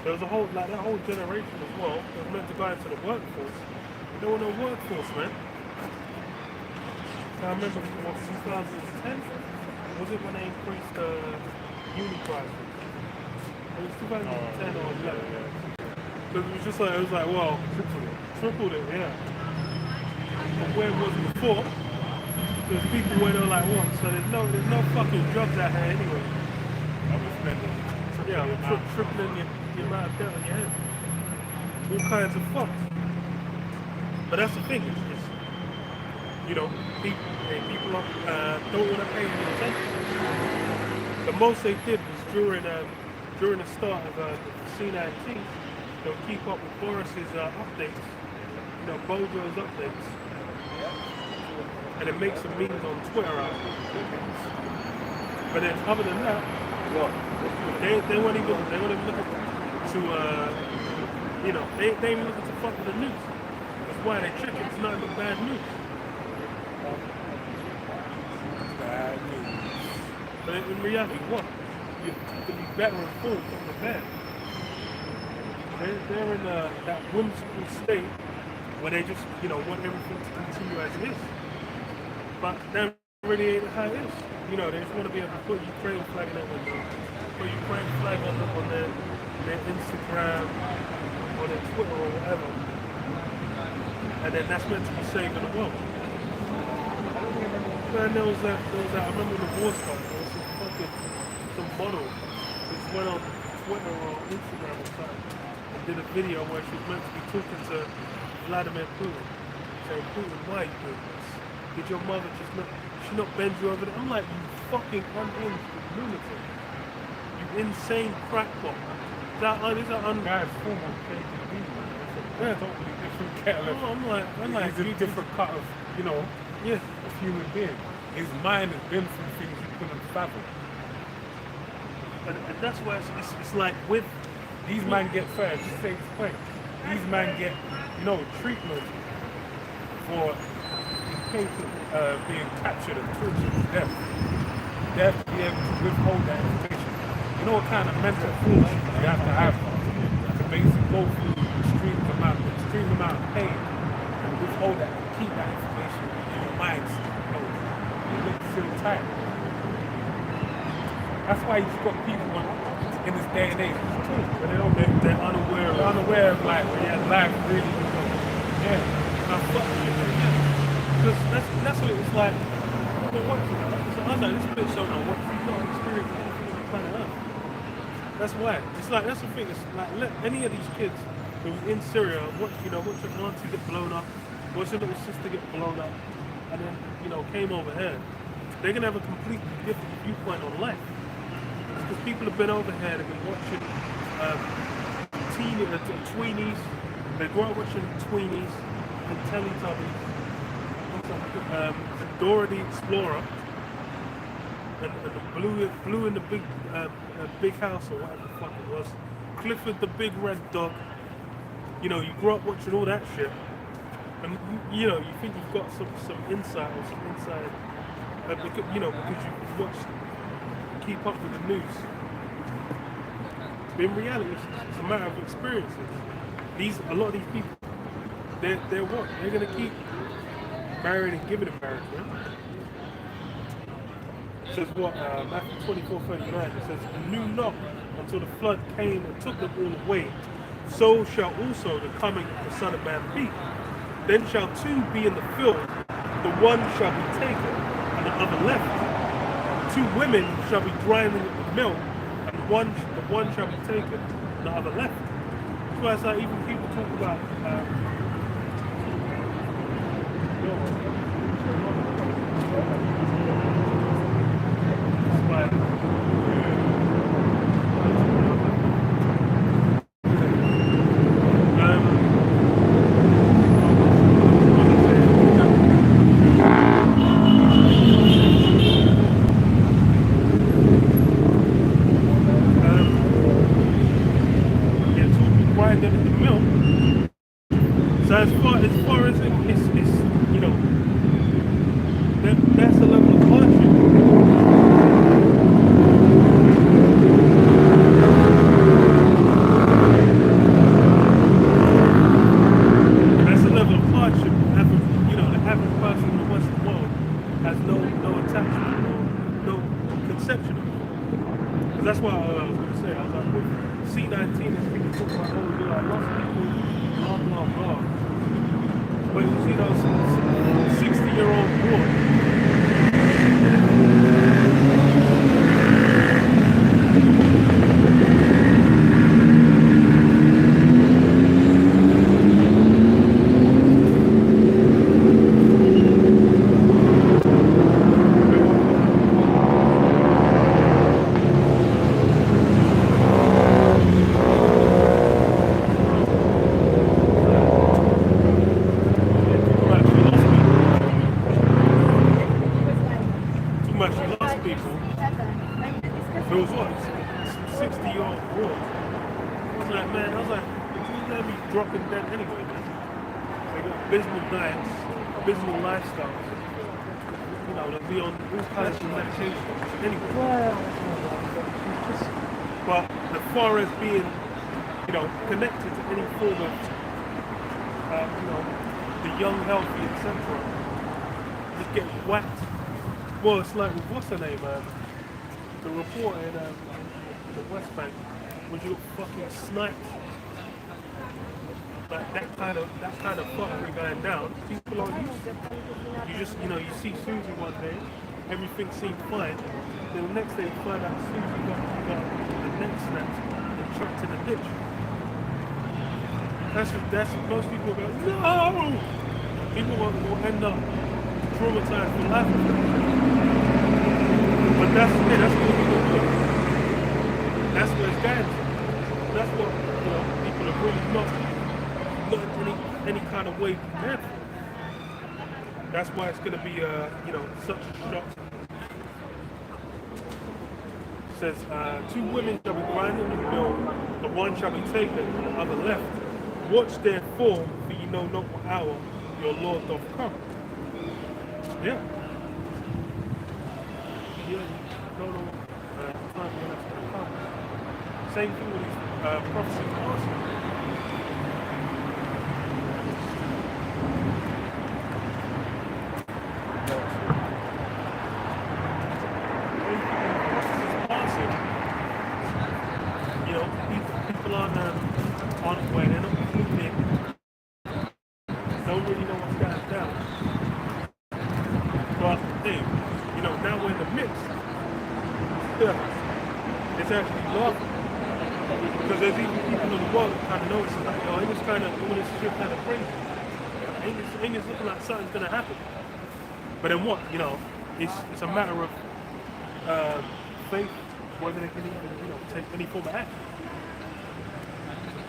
There was that whole generation as well that was meant to go into the workforce. There was no workforce, man. I remember what 2010 was it when they increased the uni prices? It was 2010 or 11. Because it was like well, tripled it, yeah. But where was it before? There's people where they're like, what? So there's no fucking jobs out here anyway. I was spending tripling the amount of debt on your head. All kinds of fucks. But that's the thing, it's people don't want to pay any attention. The most they did was during the start of the C19, they'll keep up with Boris's updates, Bojo's updates. And it makes some memes on Twitter out of it. But then other than that, they won't even look to they ain't even looking to fuck with the news. That's why they check it. It's not the bad news. bad news. But in reality, what? You can be better informed from the bad. They're in that whimsical state where they just want everything to continue as it is. But that really ain't how it is. They just want to be able to put Ukraine flag in that window, put Ukraine flag on their Instagram, or their Twitter or whatever. And then that's meant to be saving the world. Man, there was that, I remember when the war started, there was some model which went on Twitter or Instagram or something and did a video where she was meant to be talking to Vladimir Putin. Saying, Putin, why are you doing this? Did your mother she not bend you over there? I'm like, you fucking unhinged lunatic. You insane crackpot. These are Guy's former KGB, man. It's a totally different kettle of... I'm like, he's a different cut of, yeah. of human being. His mind has been through things you couldn't fathom. And that's why it's like with... These men get fair, just say it's quick. These men get, treatment for cases being captured and tortured to death. They have to be able to withhold that information. You know what kind of mental fortitude you have to basically go through extreme amount of pain and withhold that, and keep that information in your mind, you look still tight. That's why you've got people in this day and age. But they're unaware They're unaware of like life really. Yeah. Now, fuck you, because that's what it's like. Well, what, so I know this bitch don't know what you've not experienced anything on planet Earth. That's why. It's like that's the thing. It's like let any of these kids who are in Syria watch your auntie get blown up, watch your little sister get blown up, and then came over here. They're gonna have a completely different viewpoint on life. Because people have been over here, they've been watching tweenies. They grow up watching tweenies and Teletubbies. And Dora the Explorer and the Blue in the big house or whatever the fuck it was. Clifford the Big Red Dog. You grew up watching all that shit, and you think you've got some insight or some inside, because you've watched, keep up with the news. But in reality, it's a matter of experiences. A lot of these people, they're what? They're gonna keep marrying and giving in marriage, right? It says what? Matthew 24:39. It says, "And knew not until the flood came and took them all away. So shall also the coming of the Son of Man be. Then shall two be in the field, the one shall be taken, and the other left. Two women shall be grinding at the mill, and the one shall be taken, and the other left." That's why it's like even people talk about grinding at the mill. So as far as it's that's a level of hardship. That's a level of hardship. The average person in the Western world has no attachment, no conception of it. Because that's what I was going to say. I was like, with C-19 is people talk about, I lost people, blah, blah, blah. But you see those 60-year-old boys. There was what? 60-year-old boy. I was like, you let me dropping dead anyway, man. They got abysmal diets, abysmal lifestyles. They'll be on all kinds of medications anyway. But as far as being, connected to any form of, the young, healthy, etc., just get whacked. Well, it's like, what's her name, the reporter in the West Bank, when you got fucking sniped, like that kind of fuckery going down, people aren't used to it. You just, you see Susie one day, everything seemed fine, then the next day you find out Susie got the neck snapped and chucked in the ditch. That's what most people go, no! People will end up traumatized for life. But that's what people do. That's what it's going to. That's what people are really not in any kind of way prepared for. That's why it's going to be such a shock. It says, two women shall be grinding in the mill, the one shall be taken, and the other left. Watch therefore, for you know not what hour your Lord doth come. Yeah. You don't know time when that's going to come. Same thing with these prophecies also. aren't aware, they're not keen in, don't really know what's going down. But hey, now we're in the midst. Yeah, it's actually laughing. Because there's even people in the world that kind of noticing like, yo, it was kind of doing this shit kind of crazy. Ain't this looking like something's gonna happen? But then what? It's a matter of faith, whether they can even take any form of action.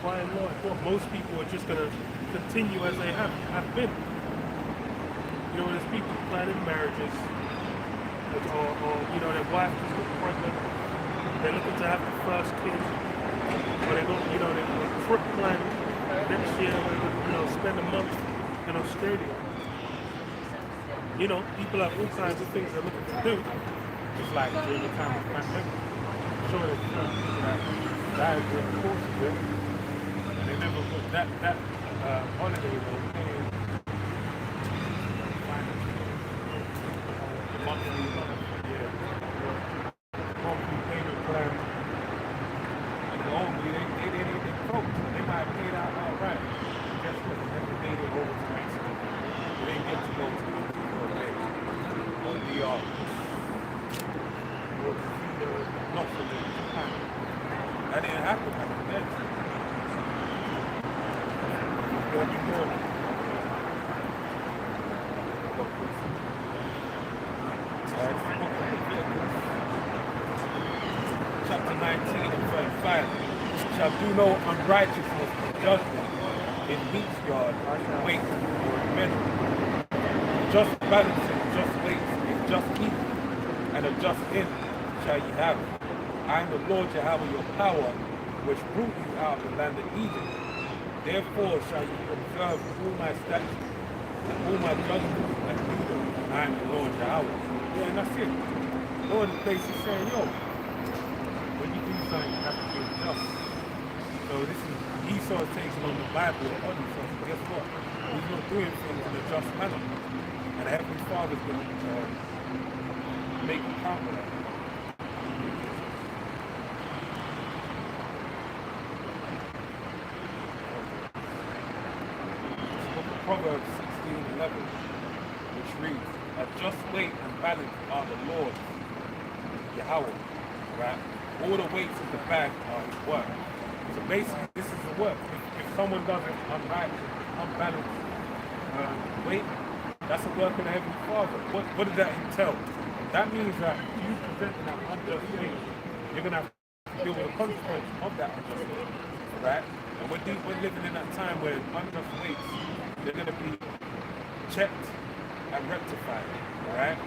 By and large, most people are just gonna continue as they have been. There's people planning marriages, or their wife just got pregnant. They're looking to have the first kid. Or they're trip plan next year, spend a month in Australia. People have all kinds of things they're looking to do. Just like during the time of the pandemic. Sure, there's people that died during the course of it, and they never put that holiday or paying the monthly payment plan. Normally they broke. They might have paid out outright. Guess what? They never made it over to Mexico. They didn't get to go to Mexico or New York. Or not for Japan. That didn't happen back then. Chapter 19 and verse 5. Shall do no unrighteousness in judgment, in meat yard, in weight, or in measure. Just balancing, just weights, in just eating, and a just end shall ye have. I am the Lord Jehovah your power, which brought you out of the land of Egypt. Therefore shall ye observe all my statutes, and all my judgments, and do them. I am the Lord Jehovah. Yeah, and that's it. Lord, the place is saying, yo, when you do something, you have to be just. So this is Esau is taking on the Bible upon himself. So guess what? He's not doing things in a just manner. And the Heavenly Father's going to make him count for that. Proverbs 16:11, which reads, a just weight and balance are the Lord's, Yahweh, right? All the weights of the bag are his work. So basically, this is the work. If someone does it unbalanced weight, that's a work of the Heavenly Father. What does that entail? That means that you presenting that unjust weight, you're going to have to deal with the consequence of that unjust weight, right? And we're living in that time where unjust weights, they're going to be checked and rectified, right?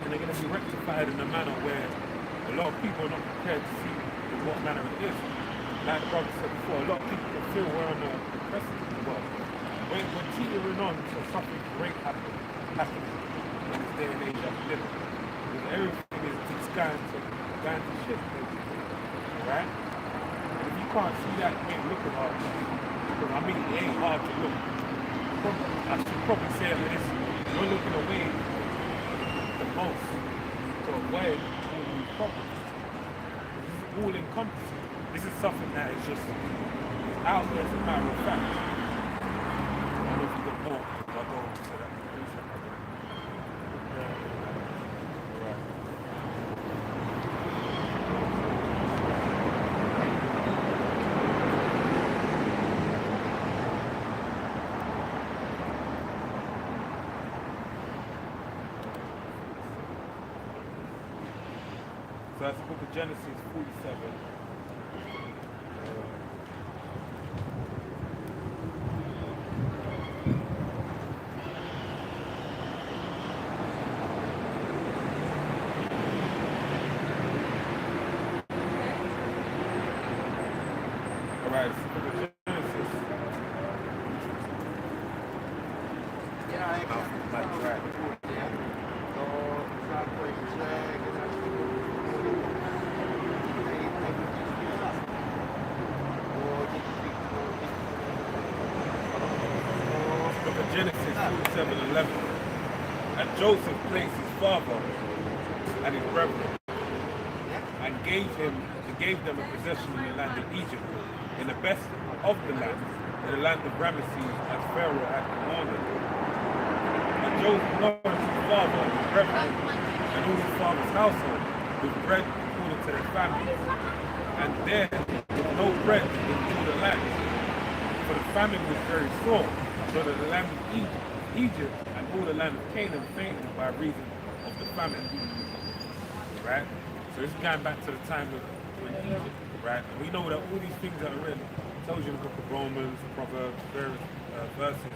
And they're going to be rectified in a manner where a lot of people are not prepared to see in what manner it is. Like the brother said before, a lot of people can feel we're on the precipice of the world. We're teetering on to something great happening in this day and age that we live in. Because everything is just going to shift, basically, right? And if you can't see that, you ain't looking hard to see. Because it ain't hard to look. I should probably say that we're looking away the most to avoid all these problems. This is all encompassing. This is something that is just out there as a matter of fact. I don't know if you got more. I'll go into that. So that's the book of Genesis 47. Alright, it's the book of Genesis. Yeah, I can't. Like, right. Genesis 47:11. And Joseph placed his father and his brethren, and and gave them a possession in the land of Egypt, in the best of the land, in the land of Ramesses, as Pharaoh had commanded. And Joseph nourished his father and his brethren, and all his father's household, with bread according to their families. And there was no bread in all the land, for the famine was very sore, so that the land of Egypt and all the land of Canaan fainted by reason of the famine. Right? So this is going back to the time of when Egypt, right? And we know that all these things that are written, tells you in the book of Romans, Proverbs, various verses,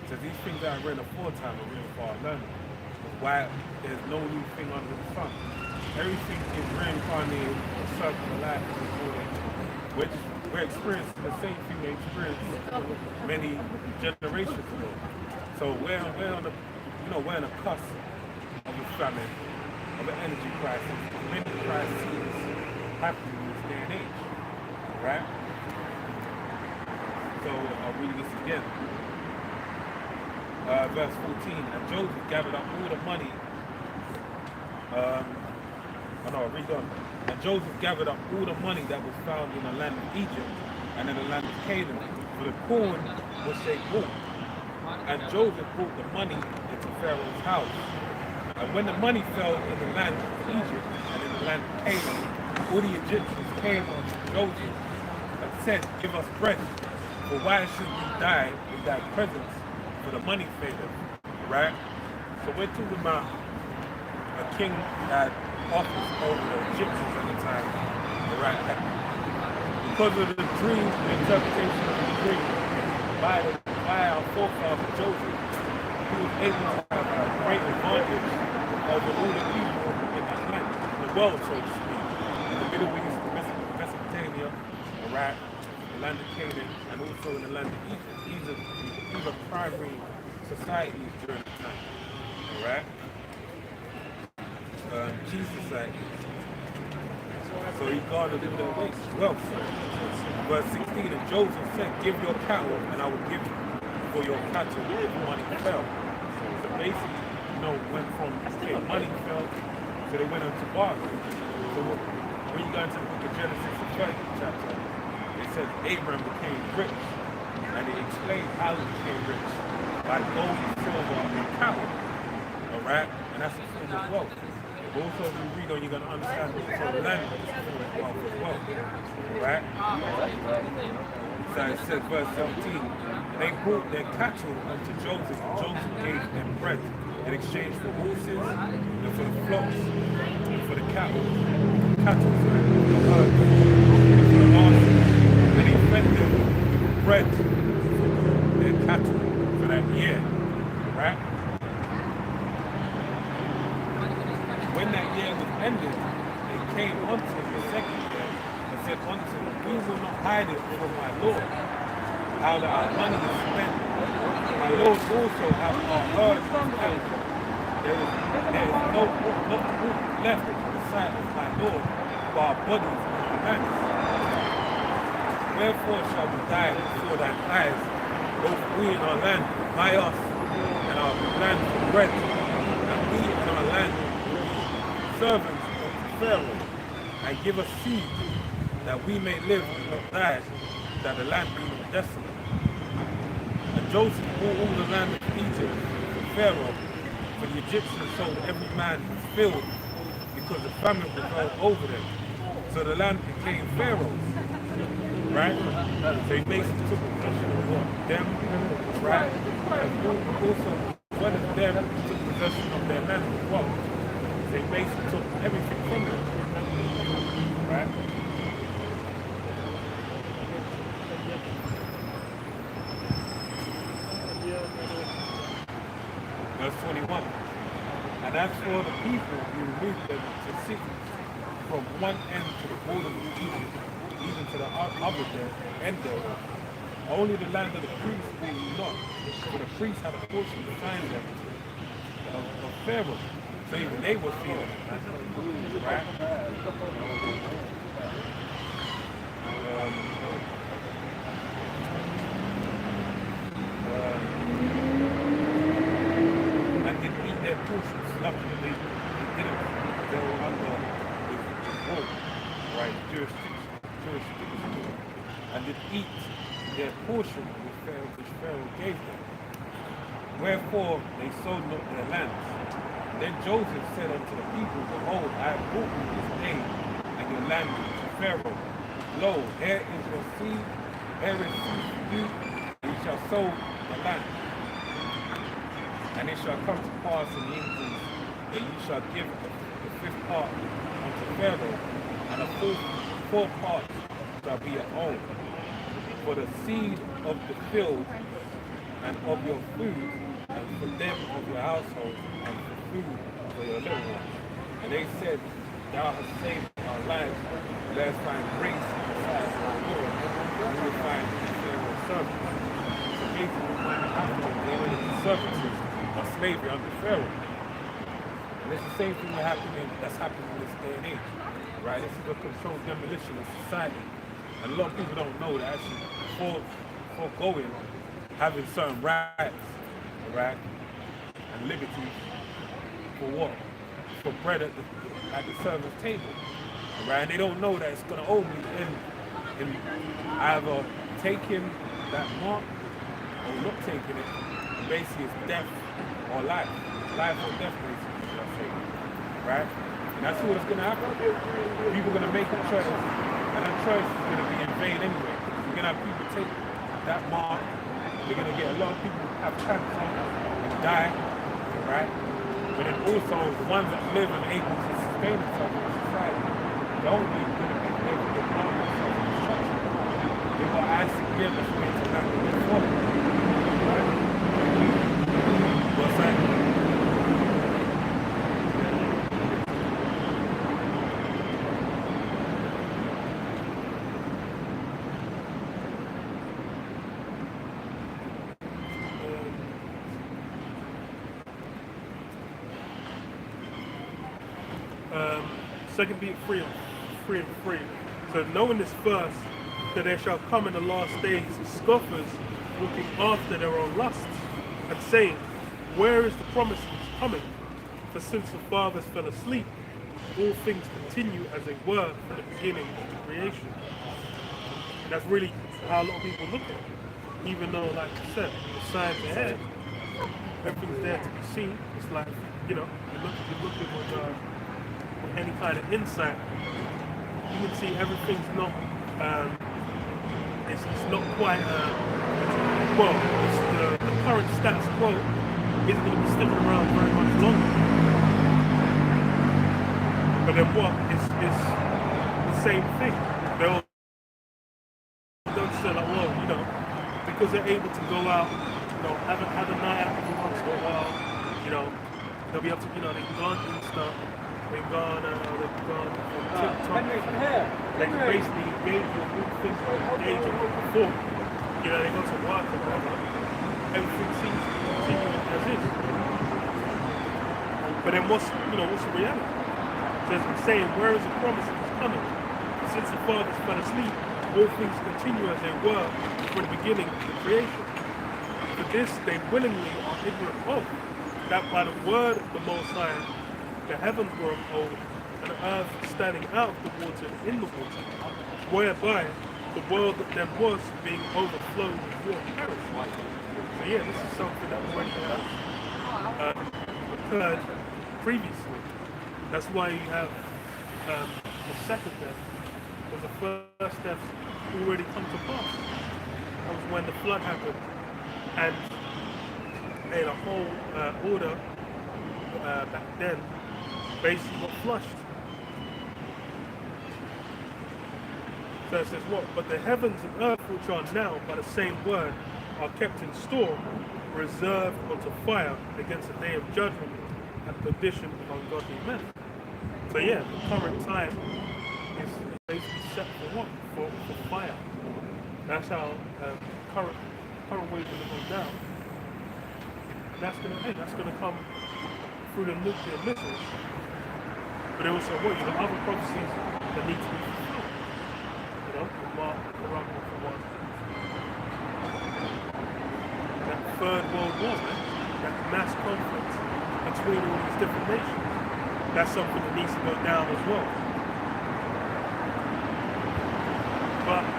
says these things that are written aforetime are written for our learning. That's why there's no new thing under the sun. Everything is reincarnated, a circle of life, we're experiencing the same thing they experienced many generations ago. So we're on the, we're on the cusp of a famine, of an energy crisis. Many crises happening in this day and age, right? So I'll read this again. Verse 14, and Joseph gathered up all the money. Read on. And Joseph gathered up all the money that was found in the land of Egypt and in the land of Canaan, for the corn was they bought. And Joseph brought the money into Pharaoh's house. And when the money fell in the land of Egypt and in the land of Canaan, all the Egyptians came unto Joseph and said, give us bread, for why should we die in thy presence, for the money faileth? Right? So we're talking about a king that had office over the Egyptians at the time. Right? Because of the dream, the interpretation of the dream, by our forefather Joseph, he was able to have a great advantage over all the people in that land, the world, so to speak, in the Middle East, Mesopotamia, Iraq, the land of Canaan, and also in the land of Egypt. These are primary societies during the time, alright? Key society. So he guarded all their wealth. Verse 16, and Joseph said, give your cattle, and I will give you for your cattle if money fell. So basically, went from money fell, so they went into bargaining. So when you go into the book of Genesis, the 30th chapter, it says Abraham became rich, and it explained how he became rich by gold, silver, and cattle. Alright? And that's a form of wealth. But also, if you read on, you're going to understand also land is a form of wealth as well. Right? So it says, verse 17, they brought their cattle unto Joseph, and Joseph gave them bread in exchange for horses, and for the flocks, and for the cattle, for the herds, and for the asses. And he fed them with bread for their cattle for that year. Right? When that year was ended, they came unto him the second year and said unto him, we will not hide it from my Lord, how that our money is spent. My Lord also have our herds and cattle. There is no left in the sight of my Lord, but our bodies and our lands. Wherefore shall we die before thine eyes, both we and our land, by us, and our land for bread, and we and our land servants of Pharaoh, and give us seed, that we may live and not die, that the land be not desolate. And Joseph bought all the land of Egypt from Pharaoh, for the Egyptians sold every man his field, because the famine was over them. So the land became Pharaoh's, right? So he basically took possession of what? Them, right? And also, as well as them, he took possession of their land as well. They basically took everything from them, right? Verse 21. And as for the people, he removed them to cities from one end to the border of Egypt, even to the other end thereof. Only the land of the priests was not, for the priests had a portion behind them of Pharaoh. So even they were feeling it, right? And did eat their portions. Luckily they didn't. They were under the rule. right, jurisdiction, and did eat their portion which Pharaoh gave them. Wherefore they sold not their lands. Then Joseph said unto the people, Behold, I have brought you this day and your land to Pharaoh. Lo, here is your seed, here is seed for you, and you shall sow the land. And it shall come to pass in the increase that you shall give the fifth part unto Pharaoh, and the fourth part shall be your own. For the seed of the field and of your food, and for them of your household, and for food for your little ones. And they said, Thou hast saved our lives, let us find grace in the sight of our Lord, and we will find Pharaoh's servants. So basically what happened, they were the services of slavery under Pharaoh. And it's the same thing that's happening in this day and age. Right? This is a controlled demolition of society. And a lot of people don't know that actually foregoing having certain rights, right, and liberties for what? For bread at the servant's table, right? And they don't know that it's going to only end in either taking that mark or not taking it. And basically, it's death or life or death, basically, should I say, right? And that's what's going to happen. People are going to make a choice, and that choice is going to be in vain anyway. You're going to have people take that mark. You're going to get a lot of people have cancer and die, right? But then also the ones that live and able to sustain themselves in society, they're only going to be able to harm themselves in destruction. They will ask them to make to happen before them, right? What's that? Second being free and free. So knowing this first, that there shall come in the last days scoffers looking after their own lusts, and saying, Where is the promises coming? For since the fathers fell asleep, all things continue as they were from the beginning of the creation. And that's really how a lot of people look at it. Even though, like I said, the signs ahead, everything's there to be seen. It's like, you're looking with any kind of insight, you can see everything's not, it's not quite, it's the current status quo isn't going to be sticking around very much longer. But then what? It's the same thing. They'll say like, because they're able to go out, have a night out every once in a while, they'll be able to, they can go on Insta. They've gone on TikTok. They can basically engage with new things like engaging before. They go to work and whatever. Everything seems to continue as is. But then what's the reality? So it's saying, where is the promise that is coming? Since the fathers fell asleep, all things continue as they were from the beginning of the creation. For this they willingly are ignorant of, that by the word of the Most High, the heavens were of old, and the earth standing out of the water and in the water, whereby the world that then was being overflowed with water perished. So yeah, this is something that already has occurred previously. That's why you have the second death, because the first death's already come to pass. That was when the flood happened, and made a whole order back then basically got flushed. So it says what? But the heavens and earth which are now by the same word are kept in store, reserved unto fire against the day of judgment and perdition of ungodly men. So yeah, the current time is basically set for what? For fire. That's how current ways are going down. That's gonna come through the nuclear missiles. But there also other prophecies that need to be fulfilled. The Mark, the Rumble for one. That third world war, that mass conflict between all these different nations. That's something that needs to go down as well.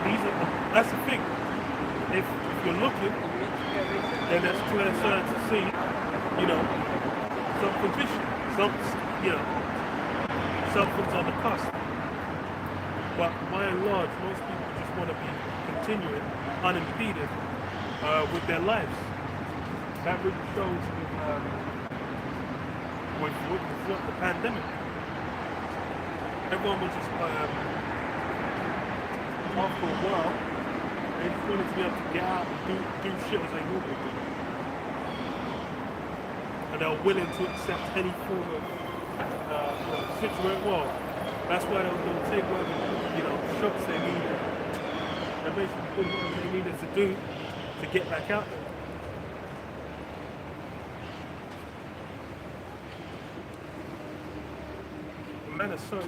That's the thing. If you're looking, then there's clear signs to see, some condition, something's on the cusp. But by and large, most people just want to be continuing unimpeded with their lives. That really shows with the pandemic. Everyone was just after a while, they just wanted to be able to get out and do shit as they normally do. And they were willing to accept any form of situation. Well, that's why they were going to take whatever shots they needed. And basically put whatever they needed to do to get back out there. The man is so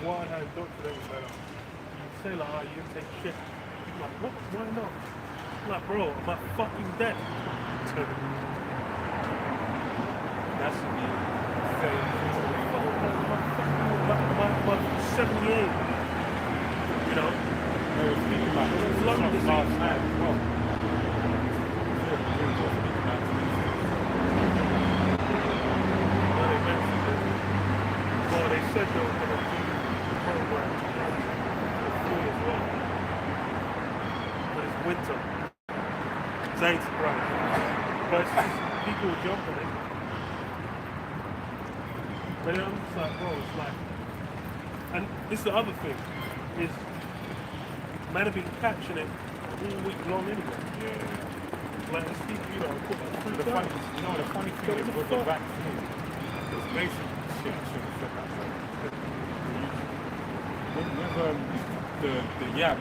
wild-eyed doctor that was like, you say like, oh, you didn't take shit. He's like, what? Why not? I'm like, bro, am I fucking dead? That should be saying. I'm 78. We were speaking about this last night as well. Well, they said they were going to do the program for free as well. But it's winter. So I ain't surprised. But it's just, people are jumping it. But then I'm just like, bro, it's like, and this is the other thing, is man have been catching it all week long anyway. Yeah. Like, these people, put that through The funny thing is with the vaccine, it's basically shit. I should have said that. With the yab,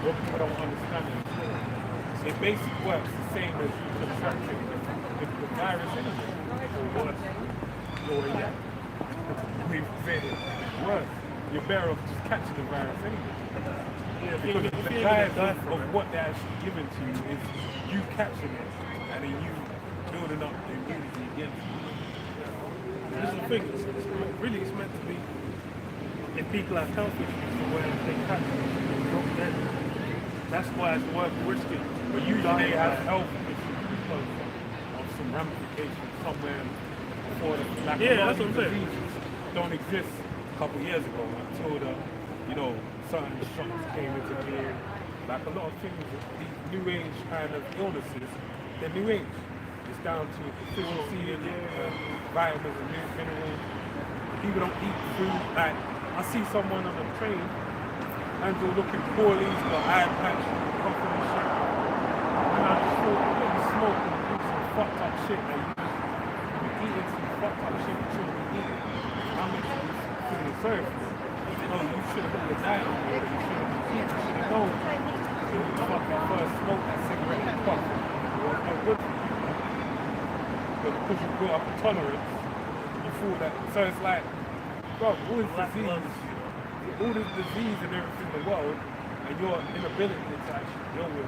what people don't understand is it basically works the same as you contracting the virus anyway. Or worse. Or yeah. We've said it worse. You're better off just catching the virus anyway. Yeah, Because the guise of what they're actually giving to you is you catching it and then you building up the immunity against it. This is the thing, it's meant to be, if people have health issues to where they catch it, it's not dead. That's why it's worth risking. But usually they have health issues because of some ramifications somewhere before the like Yeah, a lot that's of what I'm saying. diseases don't exist a couple years ago until the certain shots came into being. Like a lot of things, these new age kind of illnesses, they're new age. It's down to deficiency in vitamins and minerals. People don't eat food. Like I see someone on a train, and they're looking poorly, he's got eye patch, coughing and shit. And I just thought, you smoking and do some fucked up shit, man. You're eating some fucked up shit you shouldn't be eating. How much are you feeling sorry for? No, you should have put your diet on board. You should have known. You fucking first smoke that cigarette and puff. It was no good for you. But because you grew up with tolerance, you thought that. So it's like, bro, all this disease and everything in the world, and your inability to actually deal with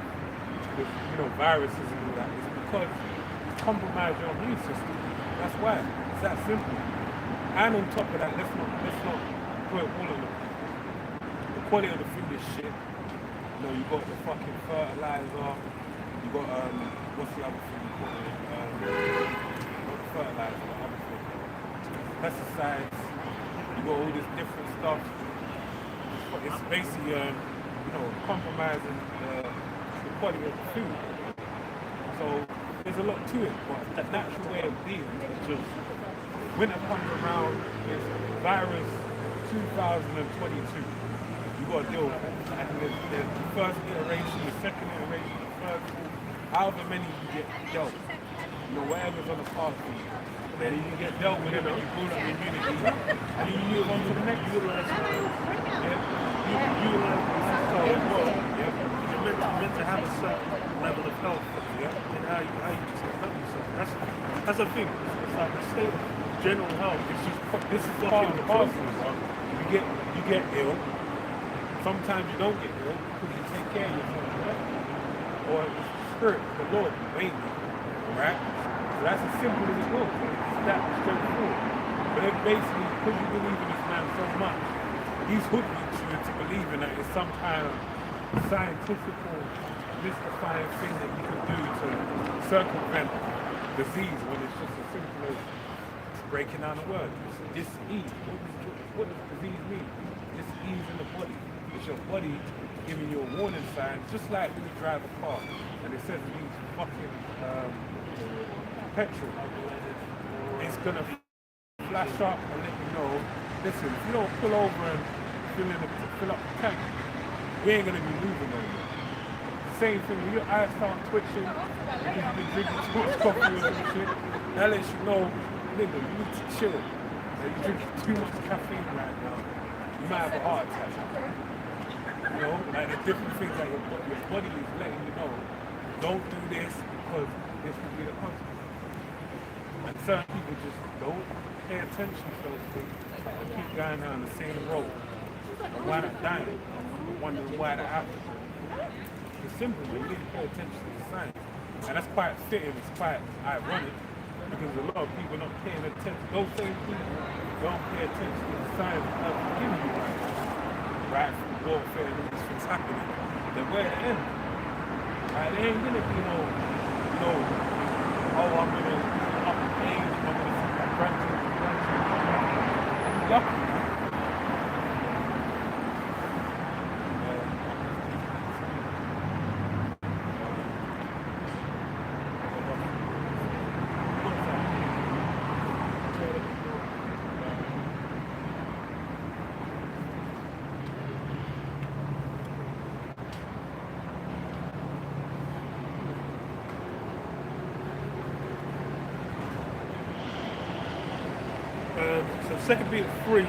viruses and all that is because it's compromised your immune system. That's why. It's that simple. And on top of that, let's not put it all on the quality of the food is shit. You got the fucking fertilizer, you got what's the other thing you call it? Not the fertilizer, the other thing. Pesticides, you got all this different stuff. It's basically compromising the quality of the food. So there's a lot to it, but the natural way of being is just winter comes around, it's virus 2022. You got to deal with it. And there's the first iteration, the second iteration, the third, however many you get dealt with. Whatever's on the card for you. Then you get dealt with it and you build up immunity. And you move on to the next. utilize this So, you're meant to have a certain level of health in how you conduct yourself. That's the thing. It's like the state of general health. this is part of the parcel. You get ill. Sometimes you don't get ill because you take care of yourself, right? Or it's the spirit, the Lord, made you, right? So that's as simple as it goes. It's that straightforward. But then basically, because you believe in this man so much, he's hoodwinked you into believing that it's some kind of scientific mystifying thing that you can do to circumvent disease when it's just as simple as breaking down a word. It's disease. What does disease mean? Disease in the body. It's your body giving you a warning sign, just like when you drive a car and it says it needs fucking petrol. It's gonna flash up and let you know, listen, if you don't pull over and fill up the tank, we ain't gonna be moving over. Same thing, when your eyes start twitching, you've been drinking too much coffee or some shit, that lets you know, nigga, you need to chill. You're drinking too much caffeine right now, you might have a heart attack. You know, like the different things that your body is letting you know, don't do this because this will be the consequence. And certain people just don't pay attention to those things and keep going down the same road. And why not dying? Wondering why that happens. It's simple, you need to pay attention to the signs. And that's quite fitting, it's quite ironic, because a lot of people not paying attention. Those same people don't pay attention to the signs of giving you right now. Right? From warfare and all these things happening. Then where the end? Right? There ain't gonna be no, oh, I'm gonna up in age, I'm gonna see my grandchildren. Lucky. So 2 Peter 3,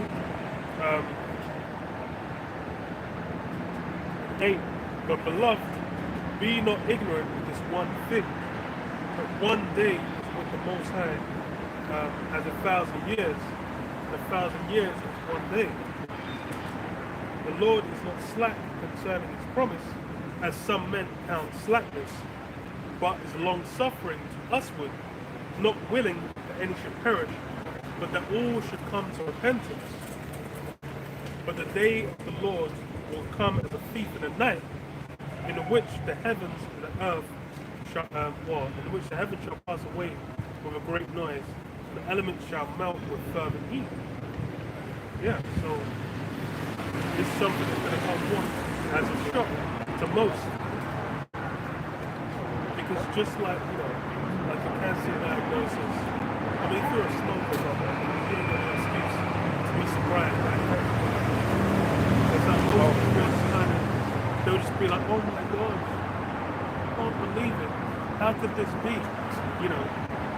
8. But beloved, be not ignorant of this one thing, that one day with the Most High as 1,000 years, and 1,000 years is one day. The Lord is not slack concerning his promise, as some men count slackness, but is long-suffering to usward, not willing that any should perish, but that all should come to repentance. But the day of the Lord will come as a thief in the night, in which the heavens and the earth shall in which the heavens shall pass away with a great noise, and the elements shall melt with fervent heat. Yeah, so this is something that's going to come once as a shock to most. Because just like, like a cancer diagnosis, I mean, if you're a smoker, you don't get an excuse to be sobriety, right? It's like, they'll just be like, oh my God, I can't believe it. How could this be?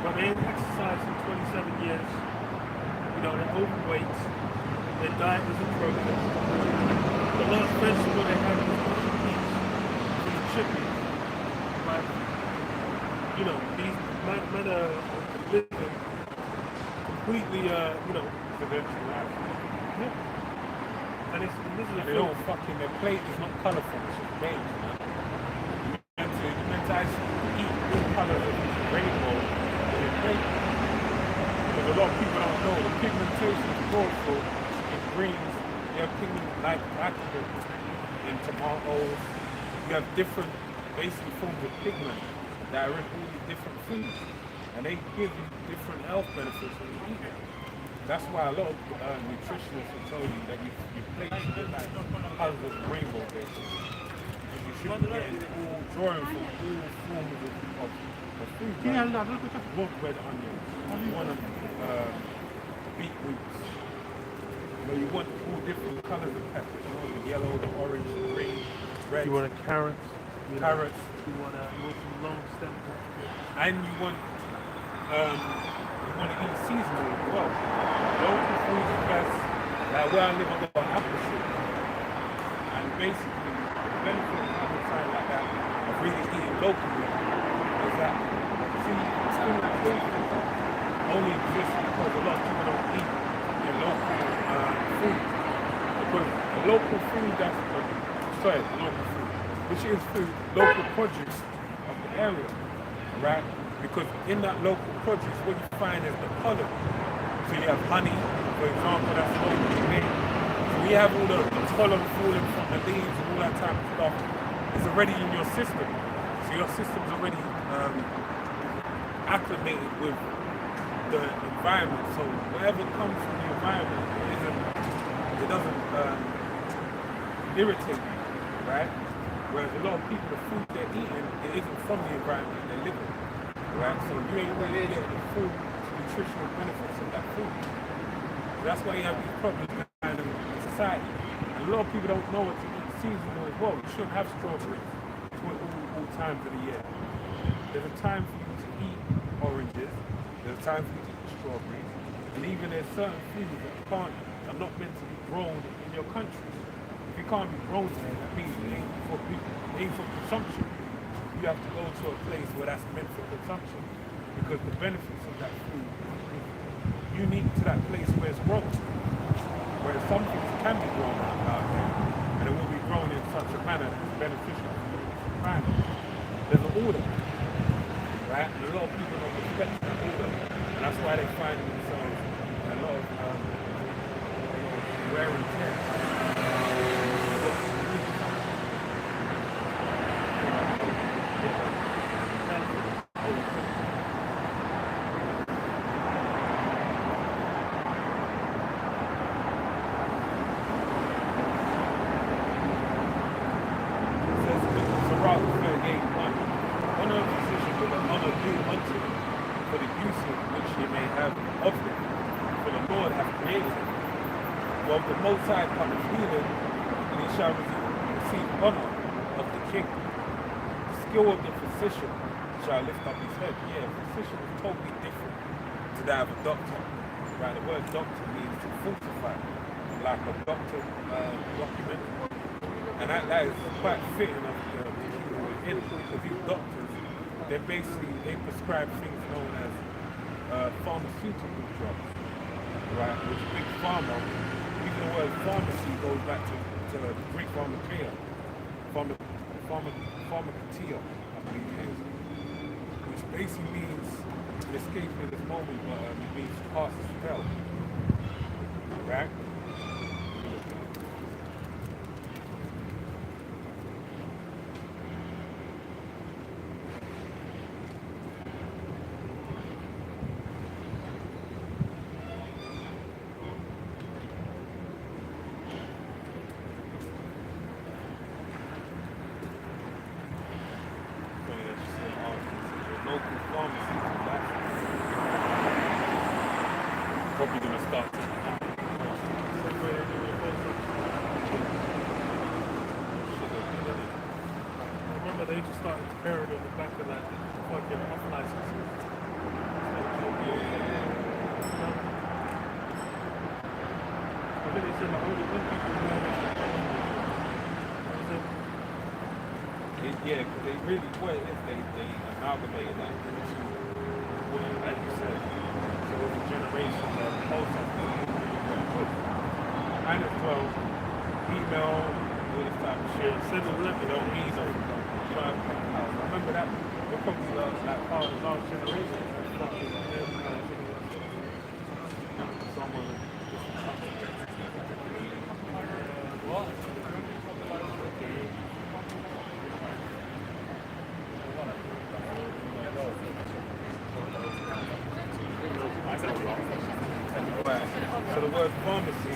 But they ain't exercised in 27 years. They're overweight. Their diet is atrocious. The last vegetable they have is peas from the chicken. Like, these men are living completely, Eventually, life. Yeah. And this is a They don't fucking, their plate is not colourful, it's just beige, You're meant to actually eat all colours of the rainbow in your plate. Because a lot of people don't know the pigmentation is colorful in greens. You have pigment like in tomatoes. You have different basically forms of pigment that are in all these different foods. And they give you different health benefits when you eat them. That's why a lot of nutritionists will tell you that your plate should be like colours of rainbow, basically. And you should be getting all drawing from all forms of food. You want red onions, you want beetroots, you want all different colours of peppers. You want the yellow, the orange, the green, red. You want a carrot. Carrots. You want some long stem. And you want to eat seasonally as well. Local food is best. Like where I live, I got apple tree. And basically, the benefit of having something like that, of really eating locally, is that, food only exists because a lot of people don't eat your local food. Because the local food which is food, local produce of the area, right? Because in that local produce, what you find is the pollen. So you have honey, for example, that's locally made. So we you have all the pollen falling from the leaves and all that type of stuff, it's already in your system. So your system's already acclimated with the environment. So whatever comes from the environment, it doesn't irritate you, right? Whereas a lot of people, the food they're eating, it isn't from the environment they're living, right? So you ain't really getting the full nutritional benefits of that food. So that's why you have these problems in society. And a lot of people don't know what to eat seasonal as well. You shouldn't have strawberries all times of the year. There's a time for you to eat oranges. There's a time for you to eat strawberries. And even there's certain foods that are not meant to be grown in your country. If you can't be grown there, that means it ain't for consumption. You have to go to a place where that's meant for consumption, because the benefits of that food is unique to that place where it's grown. Whereas some things can be grown out there, and it will be grown in such a manner that's beneficial to the environment. There's an order, right? And a lot of people don't respect that order, and that's why they find themselves a lot of wear and tear. The Most High cometh healing, and he shall receive honor of the king. The skill of the physician shall lift up his head. Yeah, a physician is totally different to that of a doctor. Right? The word doctor means to falsify, like a doctor document. And that is quite fitting of the people we're in, because these doctors, they prescribe things known as pharmaceutical drugs, right? Which big pharma. Even the word pharmacy goes back to the Greek pharmakeia, pharmakeia, I believe it is, which basically means, I'm escaping at this moment, but it means cast a spell, right? Probably going to start to remember they just started to bury it on the back of that fucking off licenses. I think they said like only one people yeah, because they really, what it is, they amalgamated that into, as you said, so it was a generation of most of them. Kind of, well, email, all this type of shit. Send them left, you know, I remember that, we're probably like part of the last generation. What? So the word pharmacy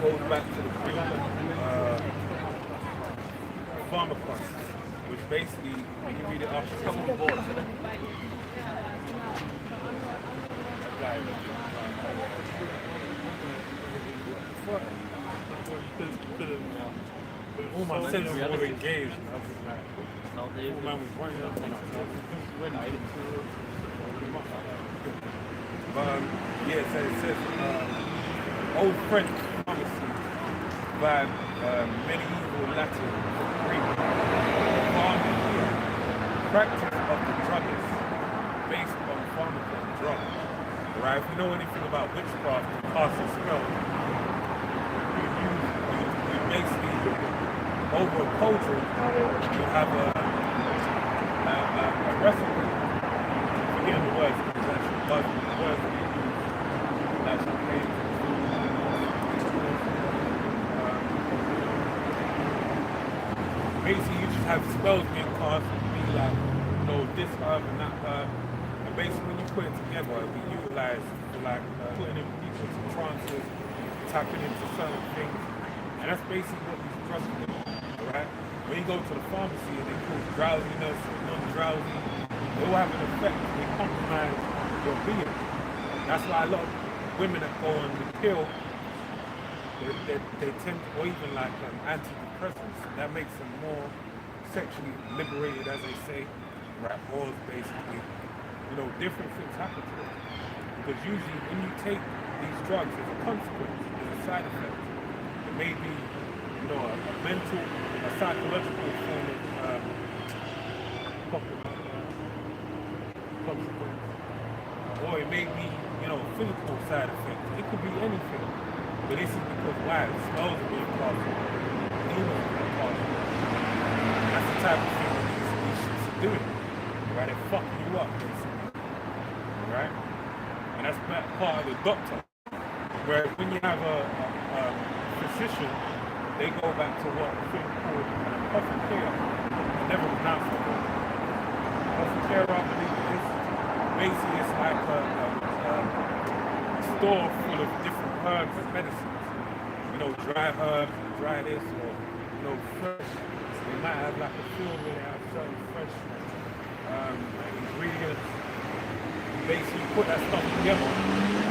goes back to the Greek pharmakon, which basically, when you read it up, it's coming on board. All my senses were engaged. I was like, all man was running up on us. Yeah, so it says old French pharmacy by medieval Latin Greek pharmacia, practice of the druggist based on pharmacon drug. Right? If you know anything about witchcraft and cast a spell, you basically over a cauldron you have a recipe. Forget the words, but the words that you use actually came basically you just have spells being cast and be like, you know, this herb and that herb. And basically when you put it together, it'll be utilized for like putting in people into trances, tapping into certain things. And that's basically what these drugs do, alright? When you go to the pharmacy and they cause drowsiness, non-drowsy, they all have an effect. They compromise your being. That's why a lot of women that go on the pill, they tend to, or even like antidepressants, that makes them more sexually liberated, as they say, right? Or basically, you know, different things happen to them. Because usually when you take these drugs, there's a consequence, there's a side effect. It may be, you know, a mental, a psychological form of consequence. Or it may be, you know, physical side effects. It could be anything. But this is because why? Spells are being passed on. Demons are being passed on. That's the type of thing that these shits are doing. Right? They're fucking you up, basically. Right? And that's part of the doctor. Whereas when you have a physician, they go back to what a thing called an apothecary. I never pronounced it. Apothecary, I believe it is. Basically, it's like a store full of different herbs and medicines. You know, dry herbs, dry this, or, you know, fresh. So they might have like a field where they have certain fresh ingredients. Basically, you put that stuff together and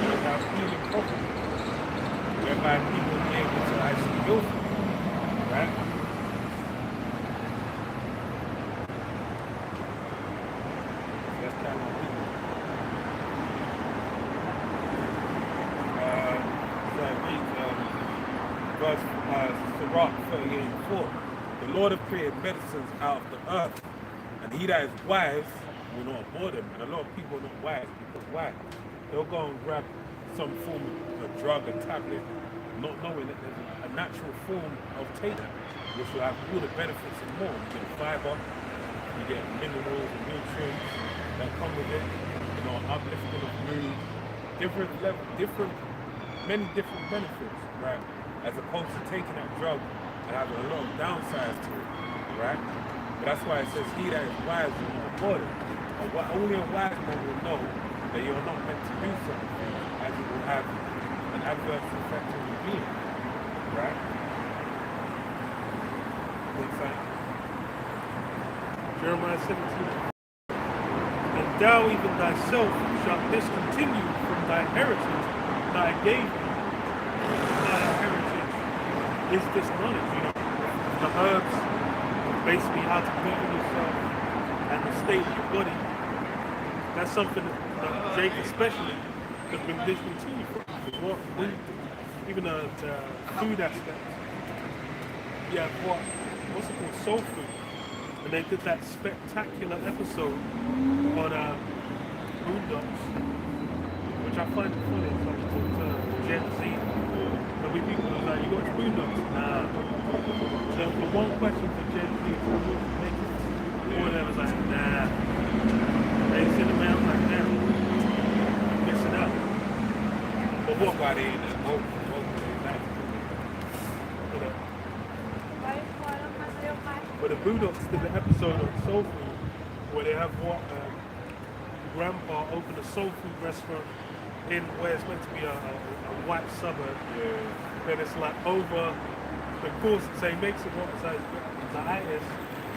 you have healing properties, whereby people will be able to actually heal from it, right? That's kind of healing. Verse Sirach 38:4. The Lord have created medicines out of the earth, and he that is wise will not abhor them. And a lot of people are not wise because why? They'll go and grab some form of a drug, a tablet, not knowing that there's a natural form of taking, which will have all the benefits and more. You get fiber, you get minerals and nutrients that come with it, you know, uplifting of mood, different level, many different benefits, right? As opposed to taking that drug and having a lot of downsides to it, right? But that's why it says, he that is wise will not avoid it. Only a wise man will know that you're not meant to do certain things, as it will have an adverse effect on your being, right? What's that? Jeremiah 17. And thou even thyself shalt discontinue from thy heritage that I gave thee. Thy heritage is this knowledge, you know, the herbs, basically how to breathe in yourself and the state of your body. That's something that Jake especially has been discontinued from. What we, even the food aspect. Yeah, what's it called? Soul food. And they did that spectacular episode on Boondocks, which I find funny. So I talked to Gen Z. And we people was like, you watch Boondocks? Nah. So the one question for Gen Z is, all of them was like, nah. They sit them out like that. Missing out. But what? Why they in that boat? But the Boondocks did the episode on soul food where they have what grandpa opened a soul food restaurant in where it's meant to be a white suburb. Yeah. Then it's like over the course, so he makes it what it's like the itis,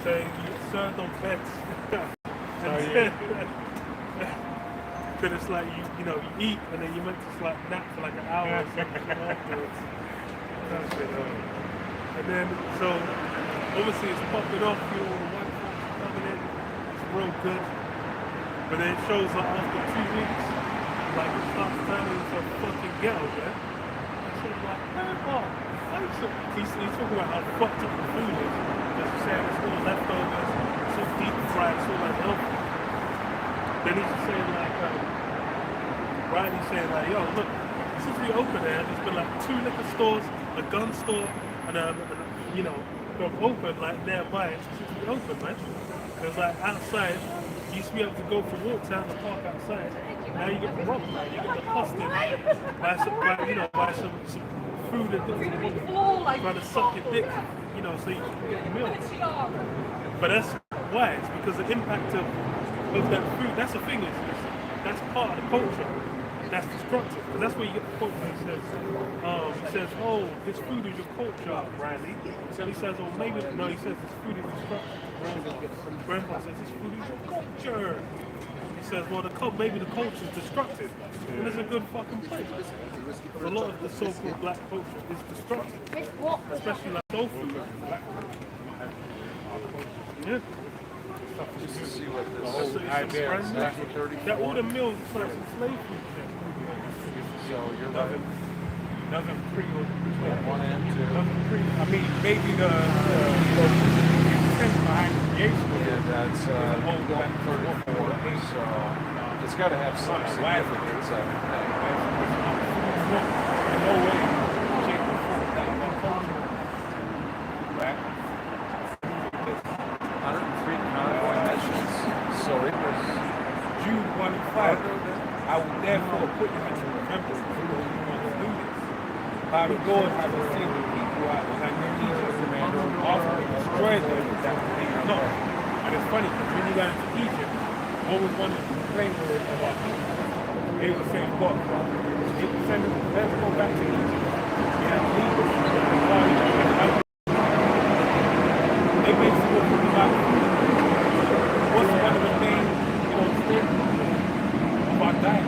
so you get served on beds. Then it's like you know you eat and then you meant to like nap for like an hour or something afterwards. And then so obviously it's popping off, you know, the white folks coming in, it's real good. But then it shows like after 2 weeks, like it starts turning into a fucking ghetto, yeah? And so I'm like, he's talking about how fucked up the food is. As you said, it's all leftovers, it's all deep fried, it's all like healthy. Then he's just saying like, Riley's saying like, yo, look, since we opened there, there's been like 2 liquor stores, a gun store, and you know, they've opened like nearby since we opened, man. Because like outside, you used to be able to go for walks out in the park outside. Now you get robbed, man. You get accosted by some food and trying to suck your dick, you know, so you can get your meal. But that's why. It's because the impact of that food. That's the thing. That's part of the culture. That's destructive. Because that's where you get the quote where he says, "Oh, this food is your culture, Randy." So he says, "Oh, maybe no." He says, "This food is destructive." Grandpa says, "This food is your culture." He says, "Well, maybe the culture is destructive." And it's a good fucking place. A lot of the so-called black culture is destructive, especially like soul food. Yeah. Just to see what So this it's idea brand is new. after 34. That all the meals is like some slave food shit. So you're right. Doesn't pre One and two. doesn't pre. I mean, maybe the intent behind the creation of it. And that's whole going 34. So it's got to have some significance, I would think. In no way, shape, or form that one culture. Right? 103 convoy missions. So it was. Jude 1:5. I will therefore put you into remembrance for those who want to do this. By the Lord having saved the people out of the land of Egypt, after they destroyed them, that they not. And it's funny because when you got into Egypt, what was one of the complaints about people? They were saying, "What? They were saying, let's go back to Egypt. We have leaders. They basically were talking about what's one of the main, statements about diet.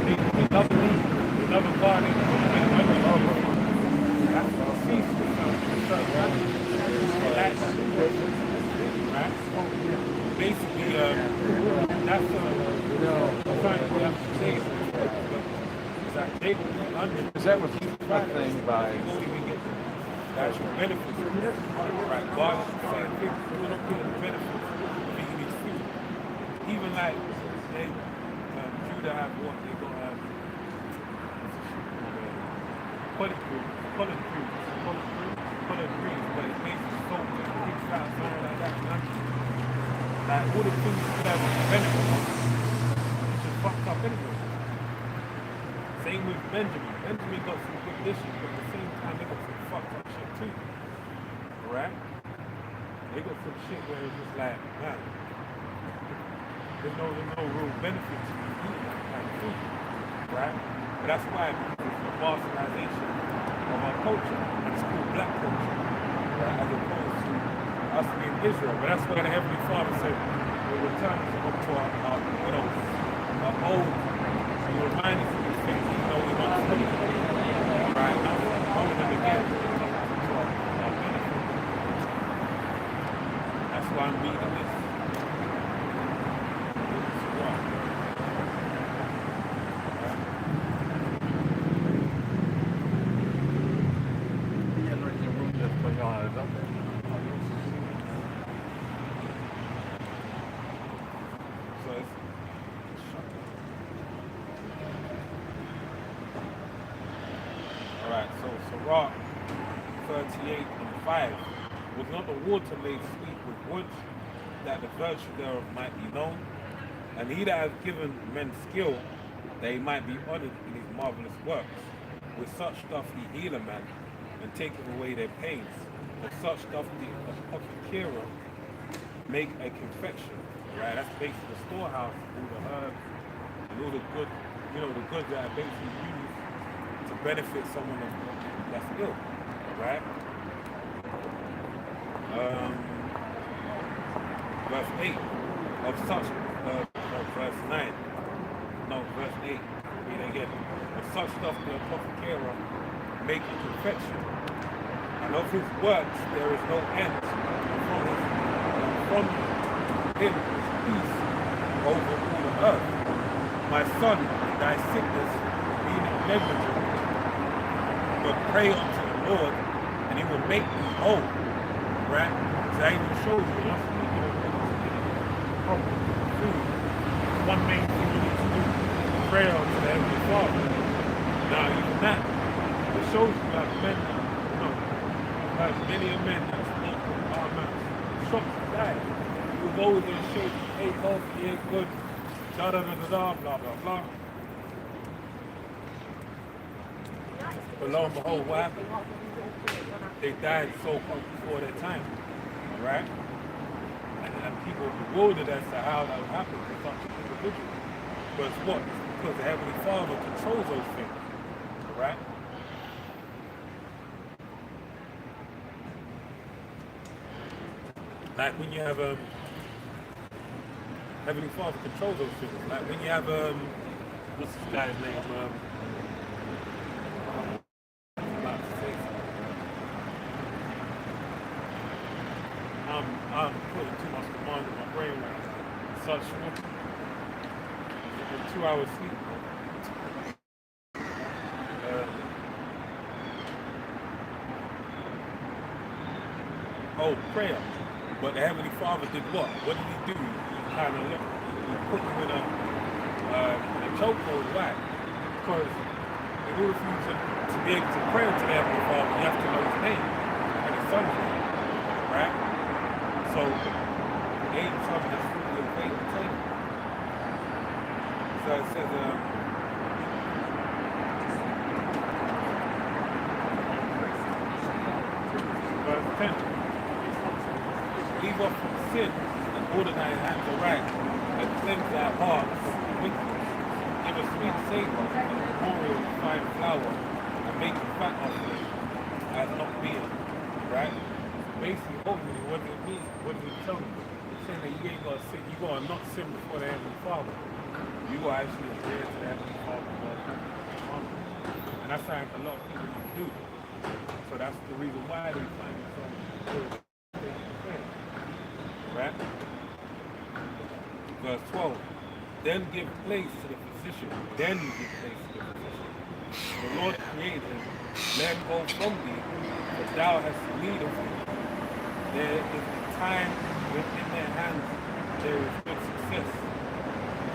They love me, they love a God, they love a that's what I see. Right? Basically, that's trying to have to say. Is that they Is that was a thing by. you won't even get the actual benefits. Right? God is saying things, you don't get the benefits of eating these food. Even like they, Judah have what they don't have. Colored greens, but it makes it so big fat, something like that. Like all the things that have benefits, it's just fucked up anyway. Same with Benjamin. Benjamin got some good dishes, but at the same time they got some fucked up shit too. Alright? They got some shit where it's just like, man, there's no real benefit to eating that kind of food. Right? But that's why it's the bastardization of our culture. And it's called black culture. Right? As opposed to us being Israel. But that's why the Heavenly Father said, we'll return to our old, so you remind us of these things, even though we want to sleep. Right? Now we're holding them again to our benefit. That's why I'm reading this. Rock 38:5 was not the water made sweet with wood, that the virtue thereof might be known, and he that hath given men skill, that he might be honoured in his marvellous works. With such doth he heal a man, and taketh away their pains. With such doth the apothecary make a confection. Right, that's basically the storehouse, all the herbs, and all the good, the goods that are basically used to benefit someone that's ill, right? Verse 8 of such, verse 9, no, verse 8, read again. Of such stuff the apothecary make a confection, and of his works there is no end. From him is peace over all the earth. My son, thy sickness be not negligent, but pray unto the Lord, and he will make thee whole. Right? So that even shows you, one main thing you need to do, prayer unto the Heavenly Father. now even that, it shows you like men, like many a men that's not from our mouths. Shocked to die. He was always in shape, ate healthy, ate good, da da da da da, blah blah blah. But lo and behold, what happened? They died so-called before their time, right? And people were bewildered as to how that would happen to such an individual. But it's what? It's because the Heavenly Father controls those things, right? Like when you have Heavenly Father controls those things. Like when you have what's this guy's name? About to say something. I'm putting too much command in my brain right now. Such 2 hours sleep. Prayer. But the Heavenly Father did what? What did he do? He kind of put him in a chokehold. Why? Because in order for you to be able to pray to the Heavenly Father, you have to know his name and his son's name. Right? So, the angel told me that's really a faith to take. So it says, verse 10. Leave off from sin and order thy hands aright, and cleanse thy heart from wickedness. Give a sweet savor and a memorial of fine flour, and make a fat offering as not beer. Right? Basically, ultimately, what does it mean? What does it tell you? It's saying that you ain't gonna sin, you gonna not sin before the Heavenly Father. You gonna actually adhere to the Heavenly Father. And that's something a lot of people don't do. So that's the reason why they find themselves right? Verse 12. Then give place to the physician. Then give place to the physician. The Lord created him. Let him go from thee, for thou hast need of him. There is a time within their hands there is good success.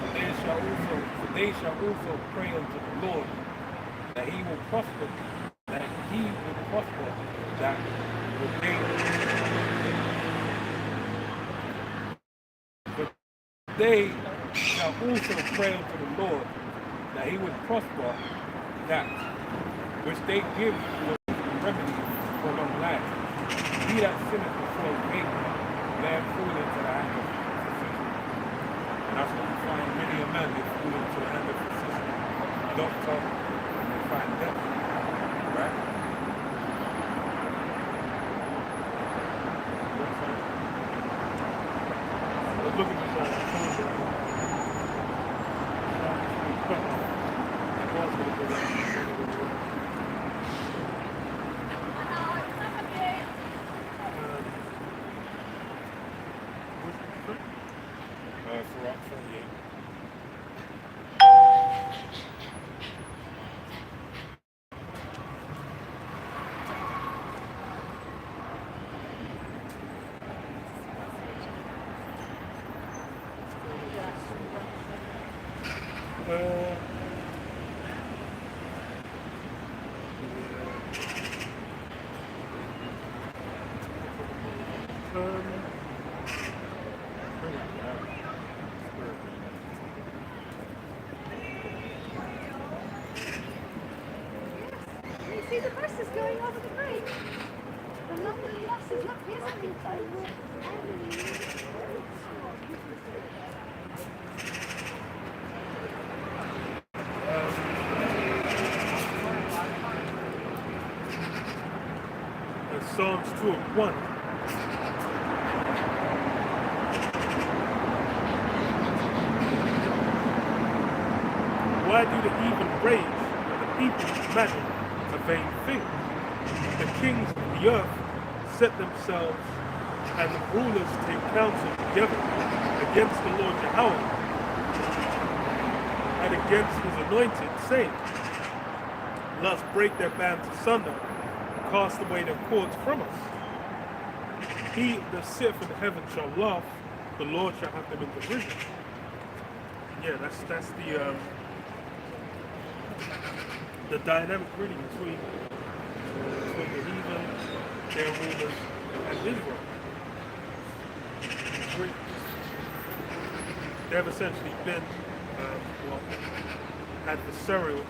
For they shall also pray unto the Lord that he will prosper, that will gain. They shall also pray unto the Lord that he would prosper that which they give for remedy for long life. He that sinneth before hate, let him fall into the hand of physician. And that's what we find many a man, they fall into the hand of physician. A doctor, and they find death. Right? Look at this. See the buses going over the bridge. The lovely buses, look, here's something Psalms 2:1. Why do the heathen rage and the people imagine a vain thing? The kings of the earth set themselves and the rulers take counsel together against the Lord Yahweh and against his anointed, saying, let us break their bands asunder and cast away their cords from us. He that sitteth in heaven shall laugh, the Lord shall have them in derision. Yeah, that's the dynamic really between the heathen, their rulers, and Israel. They've essentially been adversarial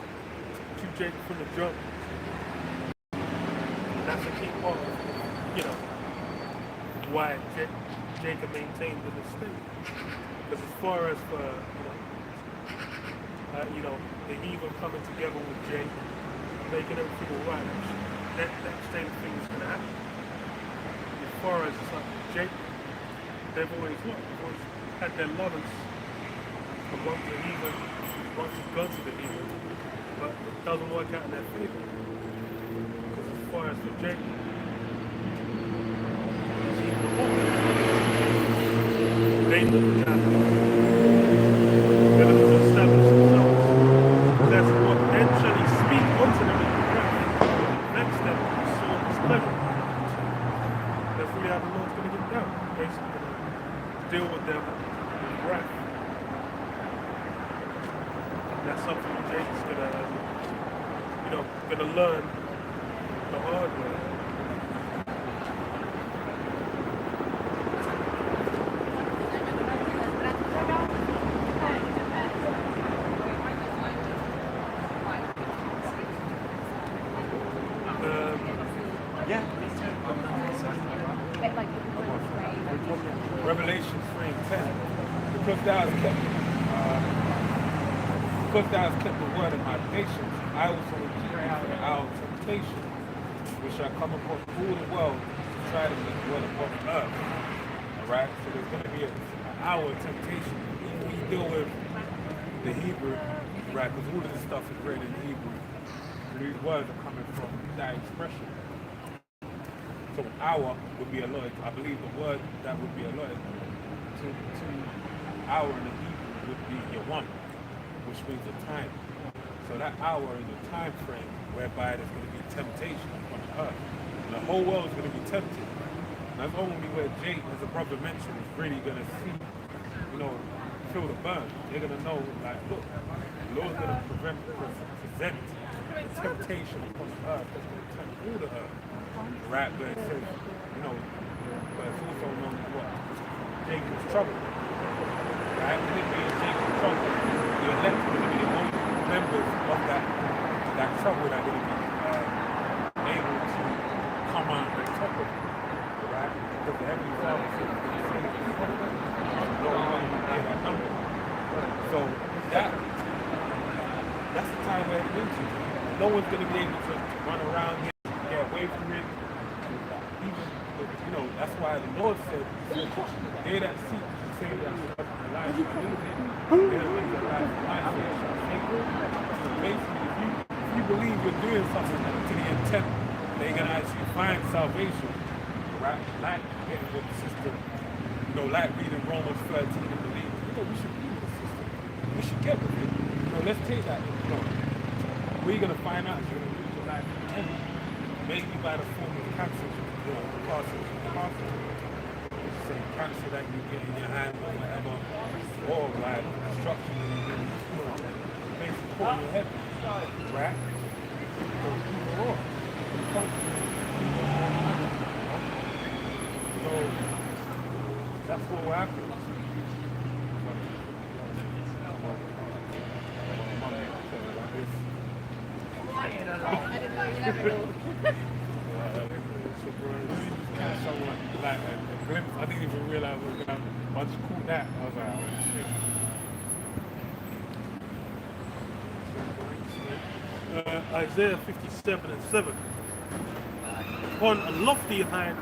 to Jacob from the jump. that's a key part of, you know, why Jacob maintained in the state. Because as far as for, you know, the heathen coming together with Jake, making everything all right, that state of things is going to happen. As far as Jake, they've always had their lovers amongst the heathen, amongst the gods of the heathen, but it doesn't work out in their favor. Because as far as for Jake, they look at they're looking to establish themselves. That's what then shall he speak unto them in the wrath. Next step, sword is pleasure. That's really how the Lord's going to get down. Basically, going to deal with them with wrath. That's something that Jake's going to, you know, going to learn the hard way. Revelation 3:10. Because thou hast kept the word of my patience, I also will keep you from our temptation, which shall come upon all the world to try to make dwell upon the earth. Alright? So there's going to be an hour of temptation. Even when you deal with the Hebrew, right? Because all of this stuff is written in Hebrew. These words are coming from that expression. So an hour would be allotted. I believe the word that would be allotted to hour in the Hebrew would be yawam, which means a time. So that hour is a time frame whereby there's going to be temptation upon the earth. And the whole world is going to be tempted. And that's only where Jake, as a brother mentioned, is really going to see, you know, feel the burn. They're going to know, like, look, the Lord's going to present the temptation upon the earth that's going to tempt all the earth. Right, but it says, you know, but it's also known as what? Jacob's trouble. Right? When it being Jacob's trouble, the elect are going to be the only members of that trouble that are going to be able to come out on top of it. Right? Because the Heavenly Father says no one will hear that number. So that's the time we're heading into. No one's going to be able to run around here. Away from it, even, you know, that's why the Lord said, they that seek to save their life shall lose it. They that lose their life shall save it. So basically, if you believe you're doing something to the intent, they're going to actually find salvation, right? Like getting with the system, you know, like reading Romans 13 and believing, you know, we should be with the system. We should get with it. You know, let's take that, you know. We're going to find out you're going to lose your life in heaven. Maybe by the form of cancer, you know, cancer, say cancer that you get in your hand or whatever, or like destruction that you get, you know, basically put in your head, right? So people are so that's what will happen. Someone like a glimpse. I didn't even realize what was going on. Once you called that, I was like, oh shit. Isaiah 57 and 7. Upon a lofty height,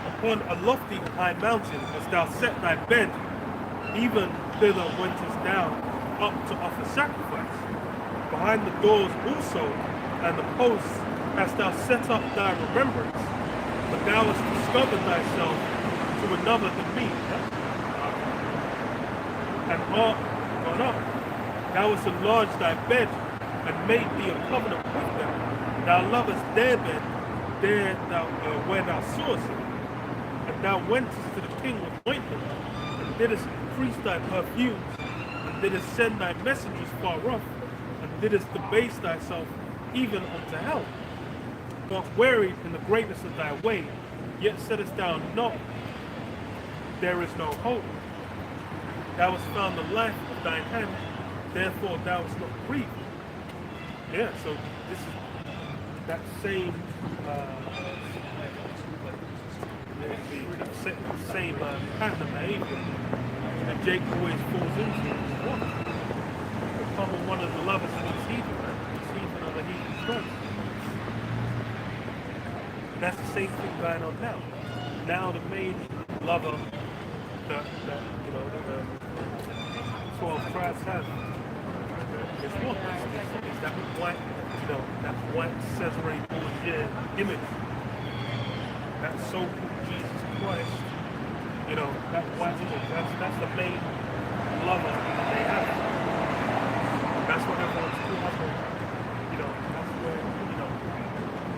upon a lofty high mountain hast thou set thy bed, even thither wentest thou up to offer sacrifice. Behind the doors also and the posts hast thou set up thy remembrance, but thou hast discovered thyself to another than me, and art gone up. Thou hast enlarged thy bed, and made thee a covenant with them. Thou lovest their bed, there thou where thou sawest it. And thou wentest to the king with ointment, and didst increase thy perfumes, and didst send thy messengers far off, and didst debase thyself even unto hell. But wearied in the greatness of thy way, yet saidst thou not, there is no hope. thou hast found the life of thine hand, therefore thou hast not grieved. Yeah, so this is that same same pattern of behavior that Jake always falls into. Becoming one of the lovers of these heathen, man. These heathen are the heathen Christ. And that's the same thing going on now. Now the main lover that you know the 12 tribes have is what? It's that white, you know, that white Cesare Borgia image. That so-called Jesus Christ, you know, that white image, that's the main lover that they have. That's what everyone's caught up on. You know, that's where, you know,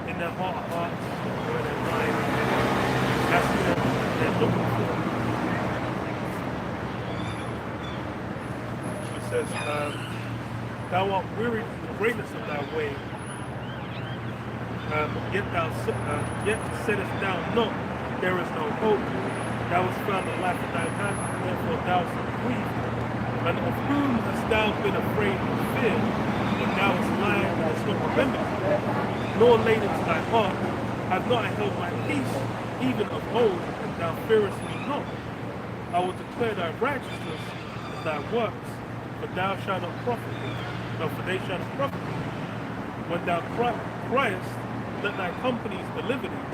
in their heart of hearts, where they're lying, that's what they're looking for. It says, thou art wearied of the greatness of thy way, yet saidest thou not, there is no hope. Thou hast found the life of thy hand, therefore thou hast not grieved. And of whom hast thou been afraid or feared, when thou hast lied and hast not remembered, nor laid into thy heart, have not I held my peace, even of old, and thou fearest me not. I will declare thy righteousness and thy works, for thou shalt not profit me. No, for they shall not profit me. When thou criest, let thy companies deliver thee,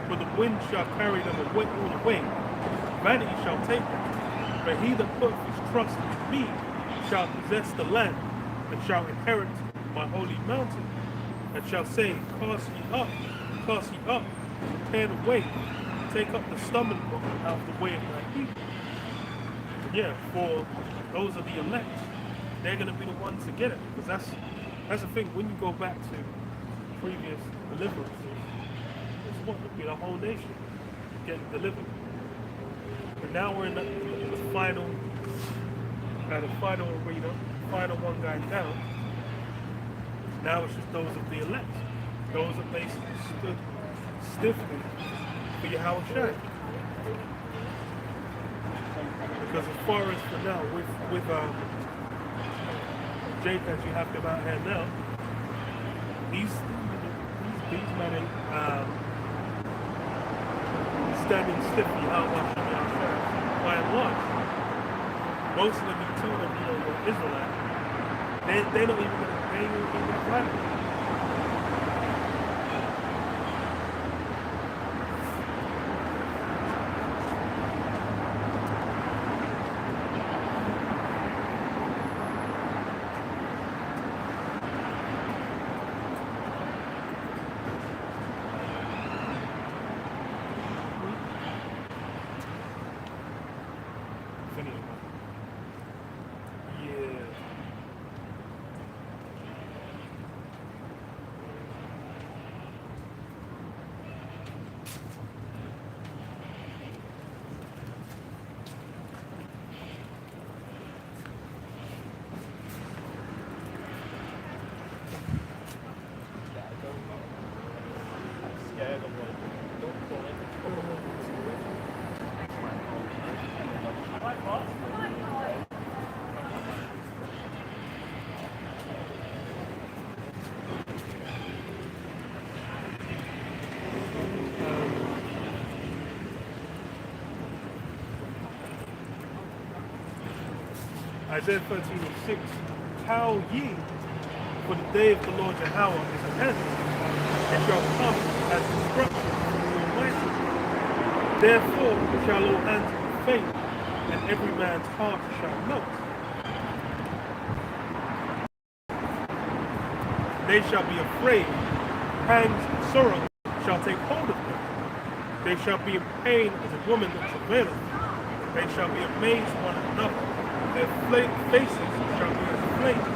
for the wind shall carry them away all away. Vanity shall take them. But he that putteth his trust in me shall possess the land, and shall inherit my holy mountain, and shall say, cast ye up, tear away, take up the stumbling block out of the way of my people. Yeah, for those are the elect. They're going to be the ones to get it, because that's the thing. When you go back to previous deliverances, it's what would be the whole nation getting delivered. But now we're in the final arena, final one going down. Now it's just those of the elect, those that basically stood stiffly for Yahweh Shai. Because as far as for now, with Jake as you have them out here now, these men ain't standing stiffly out watching Yahweh Shai. By and large, most of them you tell them, you know, you're Israelite, they don't even fight. Isaiah 13:6, Howl ye, for the day of the Lord Yahweh is at hand. It shall come as destruction from the Almighty. Therefore shall all hands be faint, and every man's heart shall melt. They shall be afraid, pangs and sorrow shall take hold of them. They shall be in pain as a woman that travaileth. They shall be amazed one another. Their faces shall be as flames.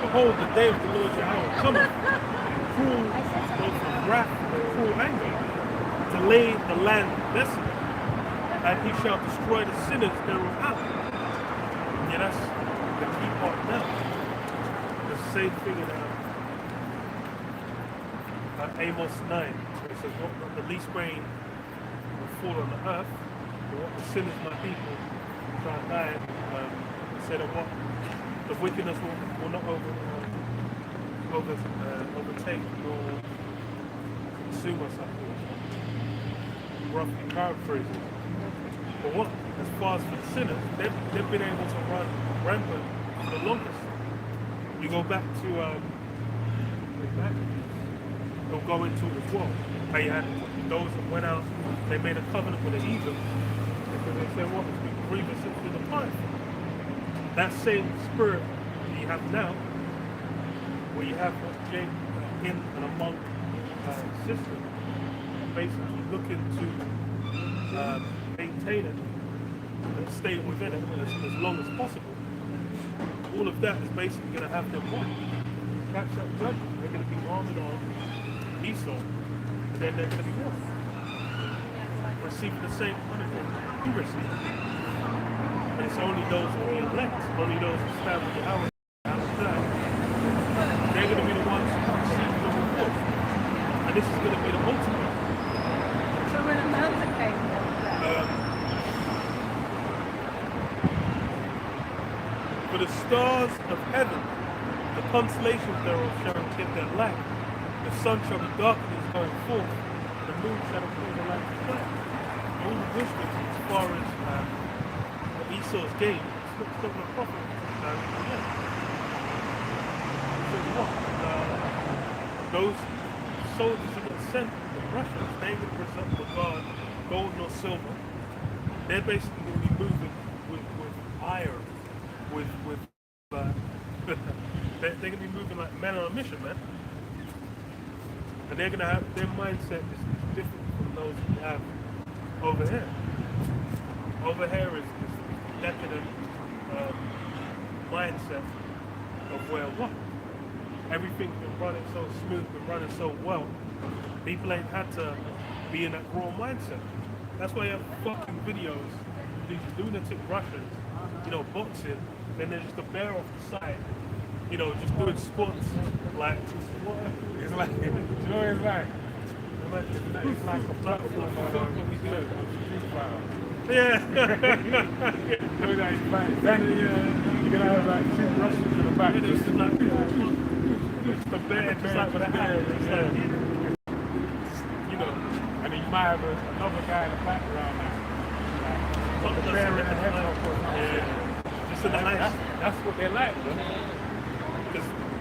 Behold, the day of the Lord Yahweh cometh, cruel, both of wrath and cruel anger, to lay the land desolate, and he shall destroy the sinners thereof. Yeah, that's the key part now. The same thing in Amos 9, where it says, what the least rain will fall on the earth, but what the sinners my people try to died, said that what the wickedness will not overtake nor consume us, I think. Roughly paraphrasing. But what, as far as for the sinners, they've been able to run rampant for the longest. You go back to they'll go into it as well. How you had those that went out, they made a covenant with the heathen because they said, what, it's been grievous through the pipe. That same spirit that you have now, where you have Jake in and among system, basically looking to maintain it and stay within it as long as possible. All of that is basically going to have them what? Catch up judgment. They're going to be arming on Esau, and then they're going to be what? Receiving the same punishment he received. And it's only those who are elect, only those who stand with Yahweh, they're going to be the ones who receive the reward. And this is going to be the ultimate. So when America came, For the stars of heaven, the constellations thereof shall give their light. The sun shall be darkness going forth, and the moon shall appear the light of day. All the wisdom as far as Esau's gain, it's not a prophet. So what? Those soldiers who get sent, the Russians, they would regard gold nor silver. They're basically going to be moving with iron. They're going to be moving like men on a mission, man. And they're going to have, their mindset is different from those we have over here. Over here is decadent mindset of where what? Everything's been running so smooth, been running so well. People ain't had to be in that raw mindset. That's why you have fucking videos, these lunatic Russians, boxing, then there's just a bear off the side, just doing sports, like, It's like, you know what it's like? It's like a platform what we do. yeah. So that is fine. Then you're gonna have like two Russians in the back. It's just like, it's the bear, just like with a hat. And then you might have another guy in the background. Like the bear in the head or something. Just in the nice. That's what they like, bro.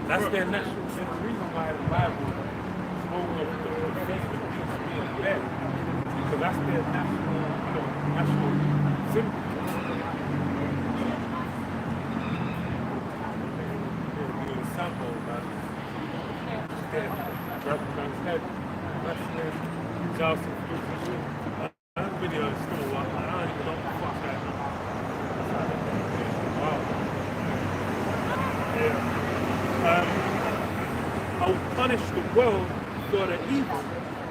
That's their natural. There's a reason why the Bible spoke of the faith of Jesus being dead, because that's their natural symbol. Sample, man. Dead. Dropping on his head. That's their Johnson. That video is still one. I don't even know what the fuck that is. Wow. Yeah. I will punish the world for their evil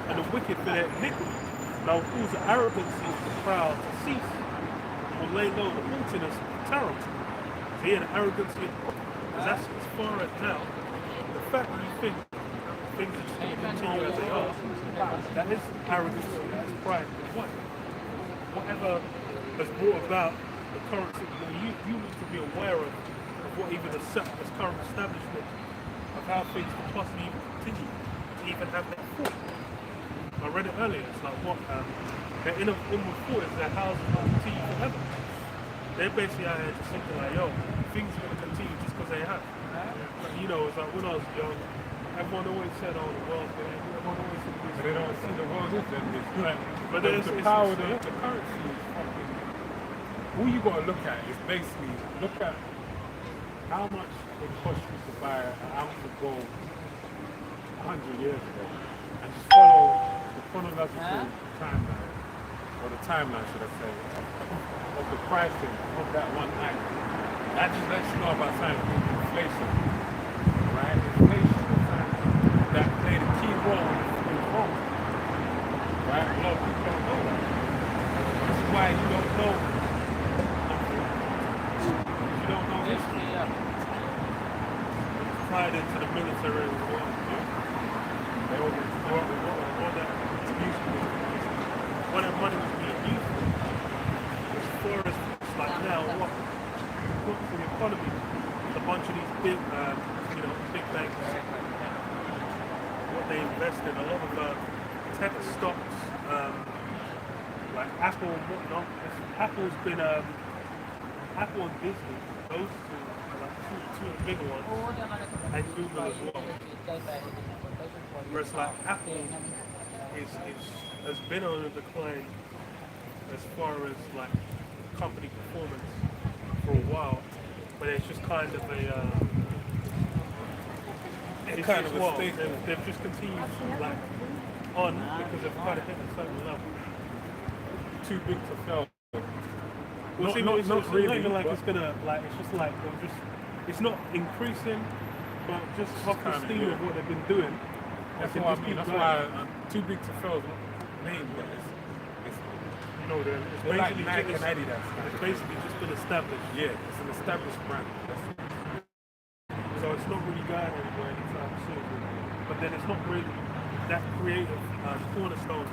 and the wicked for their iniquity. And I will cause the arrogancy of the proud to cease. I will lay low the haughtiness of the terrible. So here, the arrogancy of because that's as far as now. The fact that you think things are just going to continue as they are, that is arrogancy, that is pride. But whatever has brought about the current situation, you need to be aware of what even the current establishment of how things can possibly even continue to even have that thought. I read it earlier, it's like what their inner thought is their houses will continue forever. They're basically out here just thinking like, yo, things are going to continue just because they have. It's like when I was young, everyone always said, oh, the world's going to end. Everyone always said this. But they don't see the world is ending. But the power, the it's currency is fucking. All you got to look at is basically look at how much it cost you to buy an ounce of gold 100 years ago, and just follow the chronological timeline, or the timeline, should I say, of the pricing of that one item. That just lets you know about time inflation, right? Inflation that played a key role in Rome, right? A lot of people don't know that. This is why you don't know something. You don't know history. tied into the military as well. They all that abuse what that money was being used for. As far as like now, what for the economy. A bunch of these big, big banks, what they invest in, a lot of tech stocks, like Apple and whatnot. Apple's been Apple and Disney, those two are like two of the bigger ones, and Google as well. Whereas like Apple has been on a decline as far as like company performance for a while, but it's just kind of It's kind of a state. they've just continued like on because they've kind of hit a certain level. Too big to fail. Well, Not- see, not- it's not not really, even like but- it's gonna like it's just like it's not increasing, but just off the kinda, steam yeah. of what they've been doing. That's they can what I just mean. keep That's going. why too big to fail is not named, but it's You know, it's they're like basically Nike just, and Adidas. it's basically just been established. Yeah, it's an established brand. So it's not really going anywhere anytime soon. But then it's not really that creative cornerstone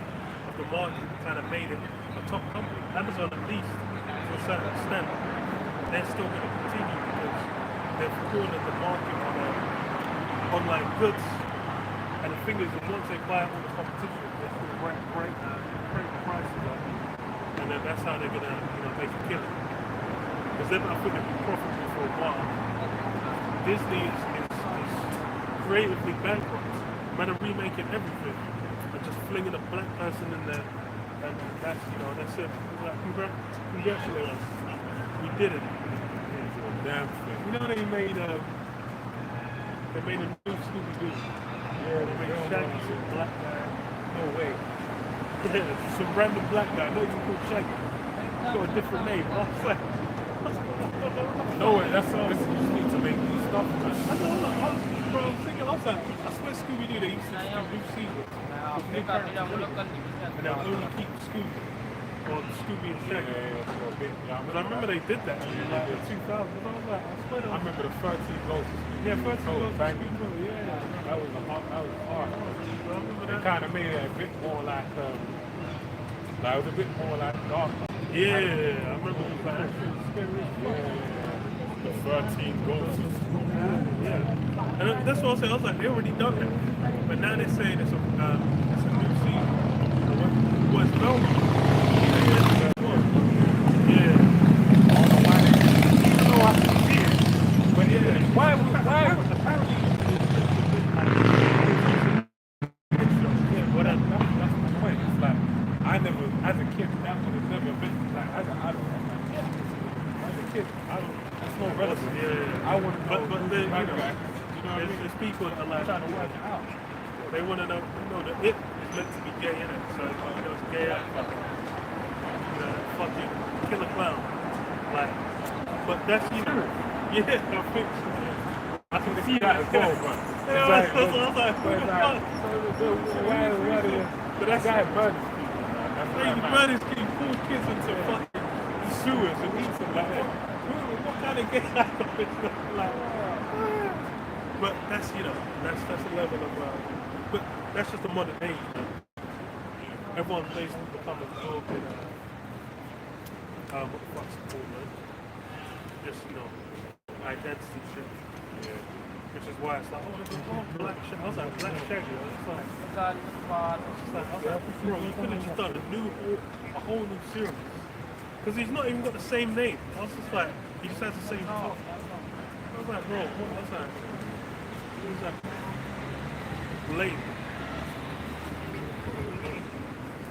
of the market kind of made it a top company. Amazon at least, to a certain extent, they're still going to continue because they've cornered the market on online goods. And the thing is that once they buy all the competition, they can break the prices up. And then that's how they're going to make a killing. Because I think they've been profitable for a while. Disney is creatively bankrupt. Man are remaking everything and just flinging a black person in there, and that's it. Like, congratulate us, we did it. Damn thing. You know they made a new Scooby Doo. Yeah, they made Shaggy some black guy. No way. Yeah, some random black guy, not even called Shaggy. He's got a different name. I was like, No way. That's all. You just need to make new stuff. Bro, I'm thinking, I swear Scooby Doo, they used to do new seasons. With new characters in it. And they'll only keep Scooby. Or Scooby and Shaggy. But I remember they did that in like the 2000s. I was like, I swear I remember the 13 goals. Yeah, first Oh, two goes to bang. Scooby Doo, yeah. That was hard. I remember They that. kind of made it a bit more like it was a bit more like dark. Yeah, I remember it was like actually scary. The 13 goals. Yeah. And that's what I said. I was like, they already done that. But now they're saying it's a new season. What's Velma? Yeah. I don't know why I can see it. But yeah, why apparently Whatever. that's the point. It's like I never, as a kid, that would have never been like as a kid, that's no relevant. Yeah. I wouldn't know. But then, you know what I mean? there's people that are like Trying to work it out. they want to know that it is meant to be gay in it. So it's gay fucking killer clown. Like, but that's yeah, I think I can see that as well, bro. Yeah, that's what I was like, who the fuck? But that guy murders people. Hey, the man is getting poor kids into fucking sewers and eats them like that. What kind of gay life is that? Like, but that's that's a level of but that's just the modern age, man. Everyone's basically become absorbed in what the fuck's it called, man? Just identity shit. Yeah. Which is why it's like, black shit. I was like, black shaggy. It's like, bro, you could have just done a whole new series. Because he's not even got the same name. I was just like, he just has the same top. I was like, bro, what was that? It was like, lame.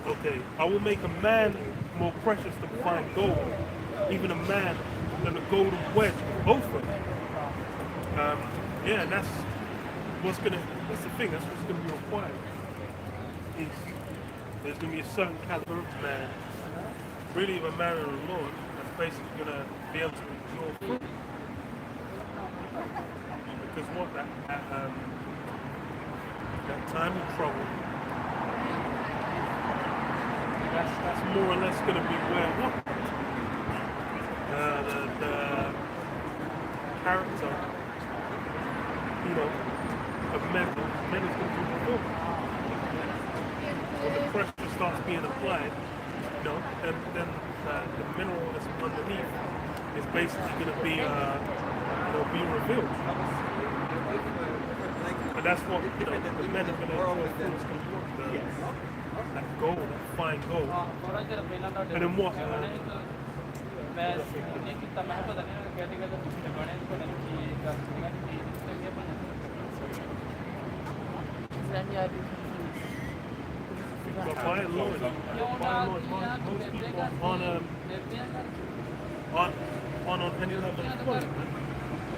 Okay, I will make a man more precious than fine gold. Even a man than a golden wedge of Ophir. Yeah, and that's the thing, that's what's gonna be required. There's gonna be a certain caliber of man, really of a man and a lord, that's basically gonna be able to endure fruit. Because what that time of trouble, that's more or less gonna be where the character, of men is going to be fulfilled. When the pressure starts being applied, then the mineral that's underneath is basically going to be, be revealed. And that's what, the men are going to that goal, that fine goal. And then what? But by and large, most people aren't on any level of quality,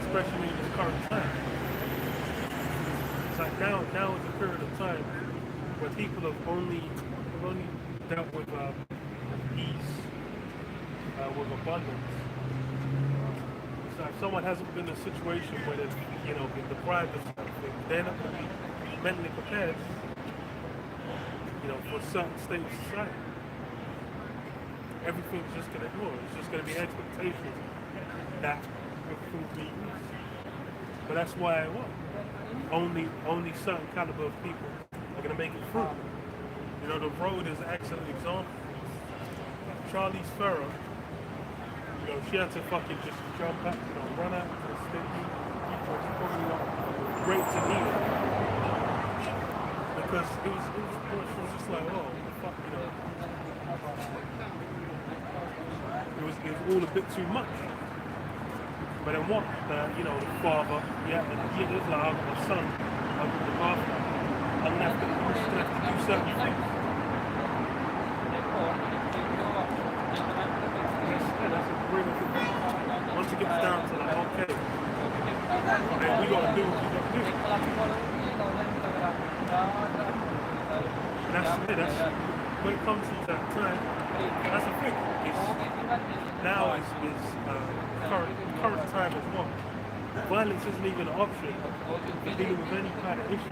especially in this current time. It's like now is a period of time where people have only dealt with ease, with abundance. So if someone hasn't been in a situation where they've been deprived of something, they're not going to be mentally prepared, for a certain state of society. Everything's just going to ignore. It's just going to be expectations that everything will be used. But that's why only certain caliber of people are going to make it through. The road is an excellent example. Charlize Theron, she had to fucking just jump out, run out to the stage. It's probably not great to hear. Because it was just like, oh, fuck, it was all a bit too much. But then what? The father, and he is like, I've got a son, I've got the father, I'm just gonna have to do certain things. That's a great thing. Once it gets down to like, okay, then we gotta do what we gotta do. And that's when it comes to that time, that's the thing. Now is current time as well. Violence isn't even an option for dealing with any kind of issue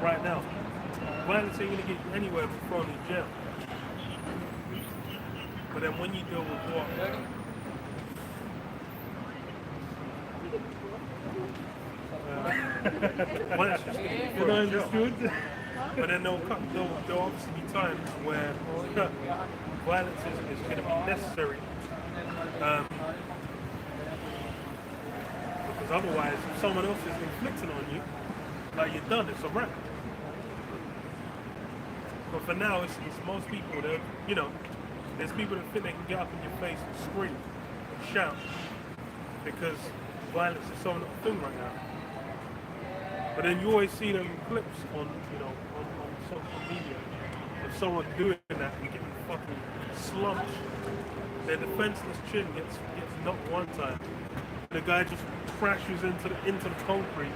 right now. Violence ain't gonna get you anywhere but thrown in jail. But then when you deal with what? Violence just understood. But then there'll obviously be times where violence is going to be necessary. Because otherwise, if someone else is inflicting on you, like you're done, it's a wrap. But for now, it's most people that, there's people that think they can get up in your face and scream and shout because violence is so not a thing right now. But then you always see them clips on social media of someone doing that and getting fucking slumped. Their defenseless chin gets knocked one time. The guy just crashes into the concrete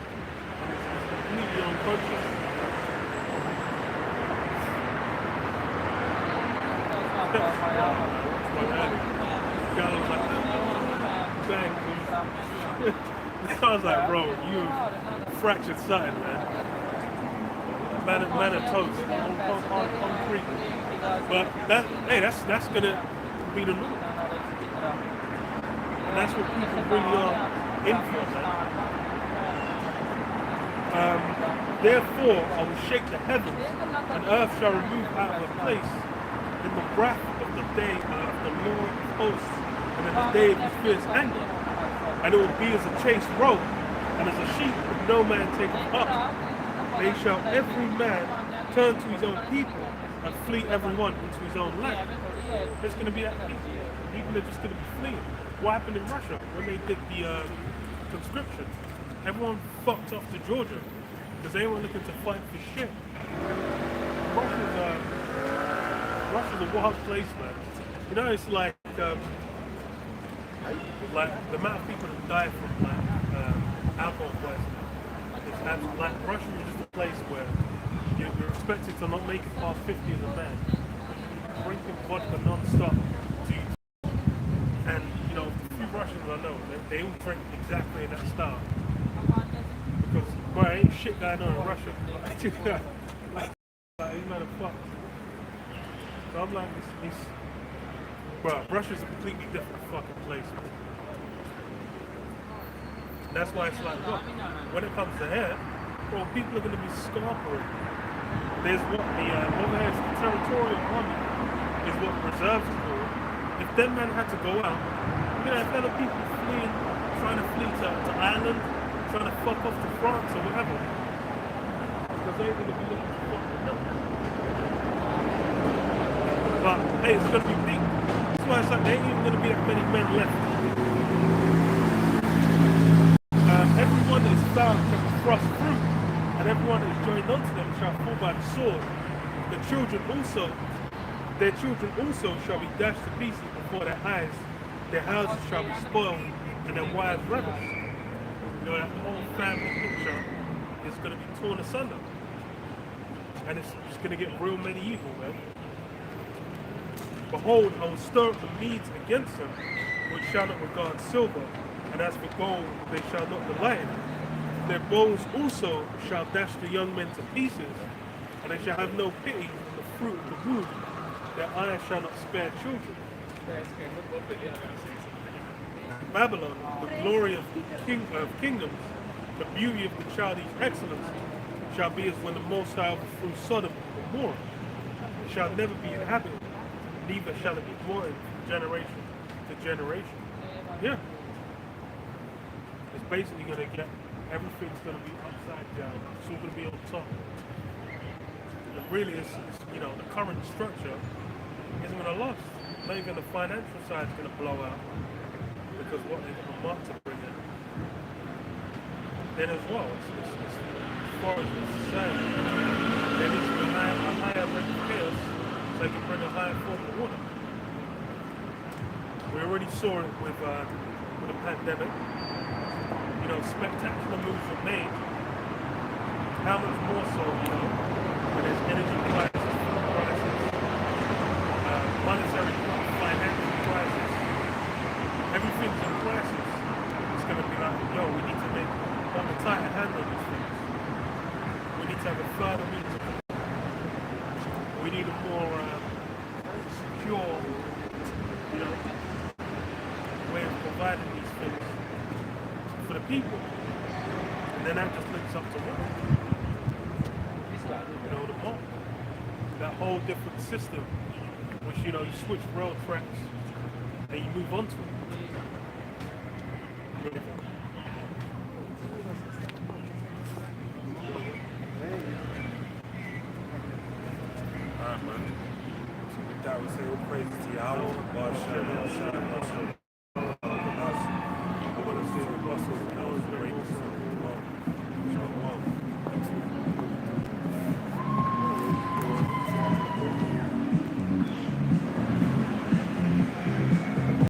and is completely unconscious. The guy was like, bang. I was like, bro, you fractured something, man. Man of toast on concrete. But that's gonna be the norm. And that's what people really are in for, man. Therefore, I will shake the heavens, and earth shall remove out of her place in the wrath of the day of the Lord of hosts, and in the day of his fierce anger. And it will be as a chased roe, and as a sheep that no man taketh up. They shall every man turn to his own people, and flee everyone into his own land. There's going to be that people. People are just going to be fleeing. What happened in Russia when they did the conscription? Everyone fucked off to Georgia because they were looking to fight for shit. Russia's a wild place, man. It's like the amount of people that die from alcohol poisoning. Like Russia is just a place where you're expected to not make it past 50 as a man. Drinking vodka non-stop. And the few Russians I know, they all drink exactly in that style. Because bro, ain't shit going on in Russia. These men are fucked. So I'm like, bro, Russia's a completely different fucking place. Man. That's why it's like, look, when it comes to hair, bro, people are going to be scarpering. There's what over here is the territorial army is what reserves is called. If them men had to go out You know, if other people fleeing, trying to flee to Ireland, trying to fuck off to France or whatever, because they're going to be looking for fucking help. But hey, it's going to be big. That's why it's like there ain't even going to be that many men left. Everyone that is found shall be thrust through, and everyone that is joined unto them shall fall by the sword. Their children also shall be dashed to pieces before their eyes. Their houses shall be spoiled, and their wives ravished. You know, that whole family picture is going to be torn asunder. And it's going to get real medieval, man. Behold, I will stir up the Medes against them, which shall not regard silver, and as for gold, they shall not delight in it. Their bows also shall dash the young men to pieces, and they shall have no pity on the fruit of the womb. Their eyes shall not spare children. Babylon, the glory of kingdoms, the beauty of the childish excellence, shall be as when the Most High overthrew Sodom and Gomorrah. It shall never be inhabited, neither shall it be dwelt in from generation to generation. Yeah. It's basically going to get, everything's going to be upside down. It's all going to be on top. And really, it's, you know, the current structure isn't going to last. Not even the financial side is going to blow out because what they're going to want to bring in. Then as well, as far as the society, there needs to be a higher rate of chaos so they can bring a higher form of order. We already saw it with the pandemic. You know, spectacular moves were made. How much more so, you know, when there's energy crisis, food crisis, monetary financial crisis, everything's in crisis. It's going to be like, yo, we need to make on the tighter hand on these things. We need to have a further means of it. We need a more secure, you know, way of providing these things for the people. And then that just links up to what? You know, the mob. That whole different system, which, you know, you switch rail tracks and you move on to it. Alright, man. That was all praise to Yahweh.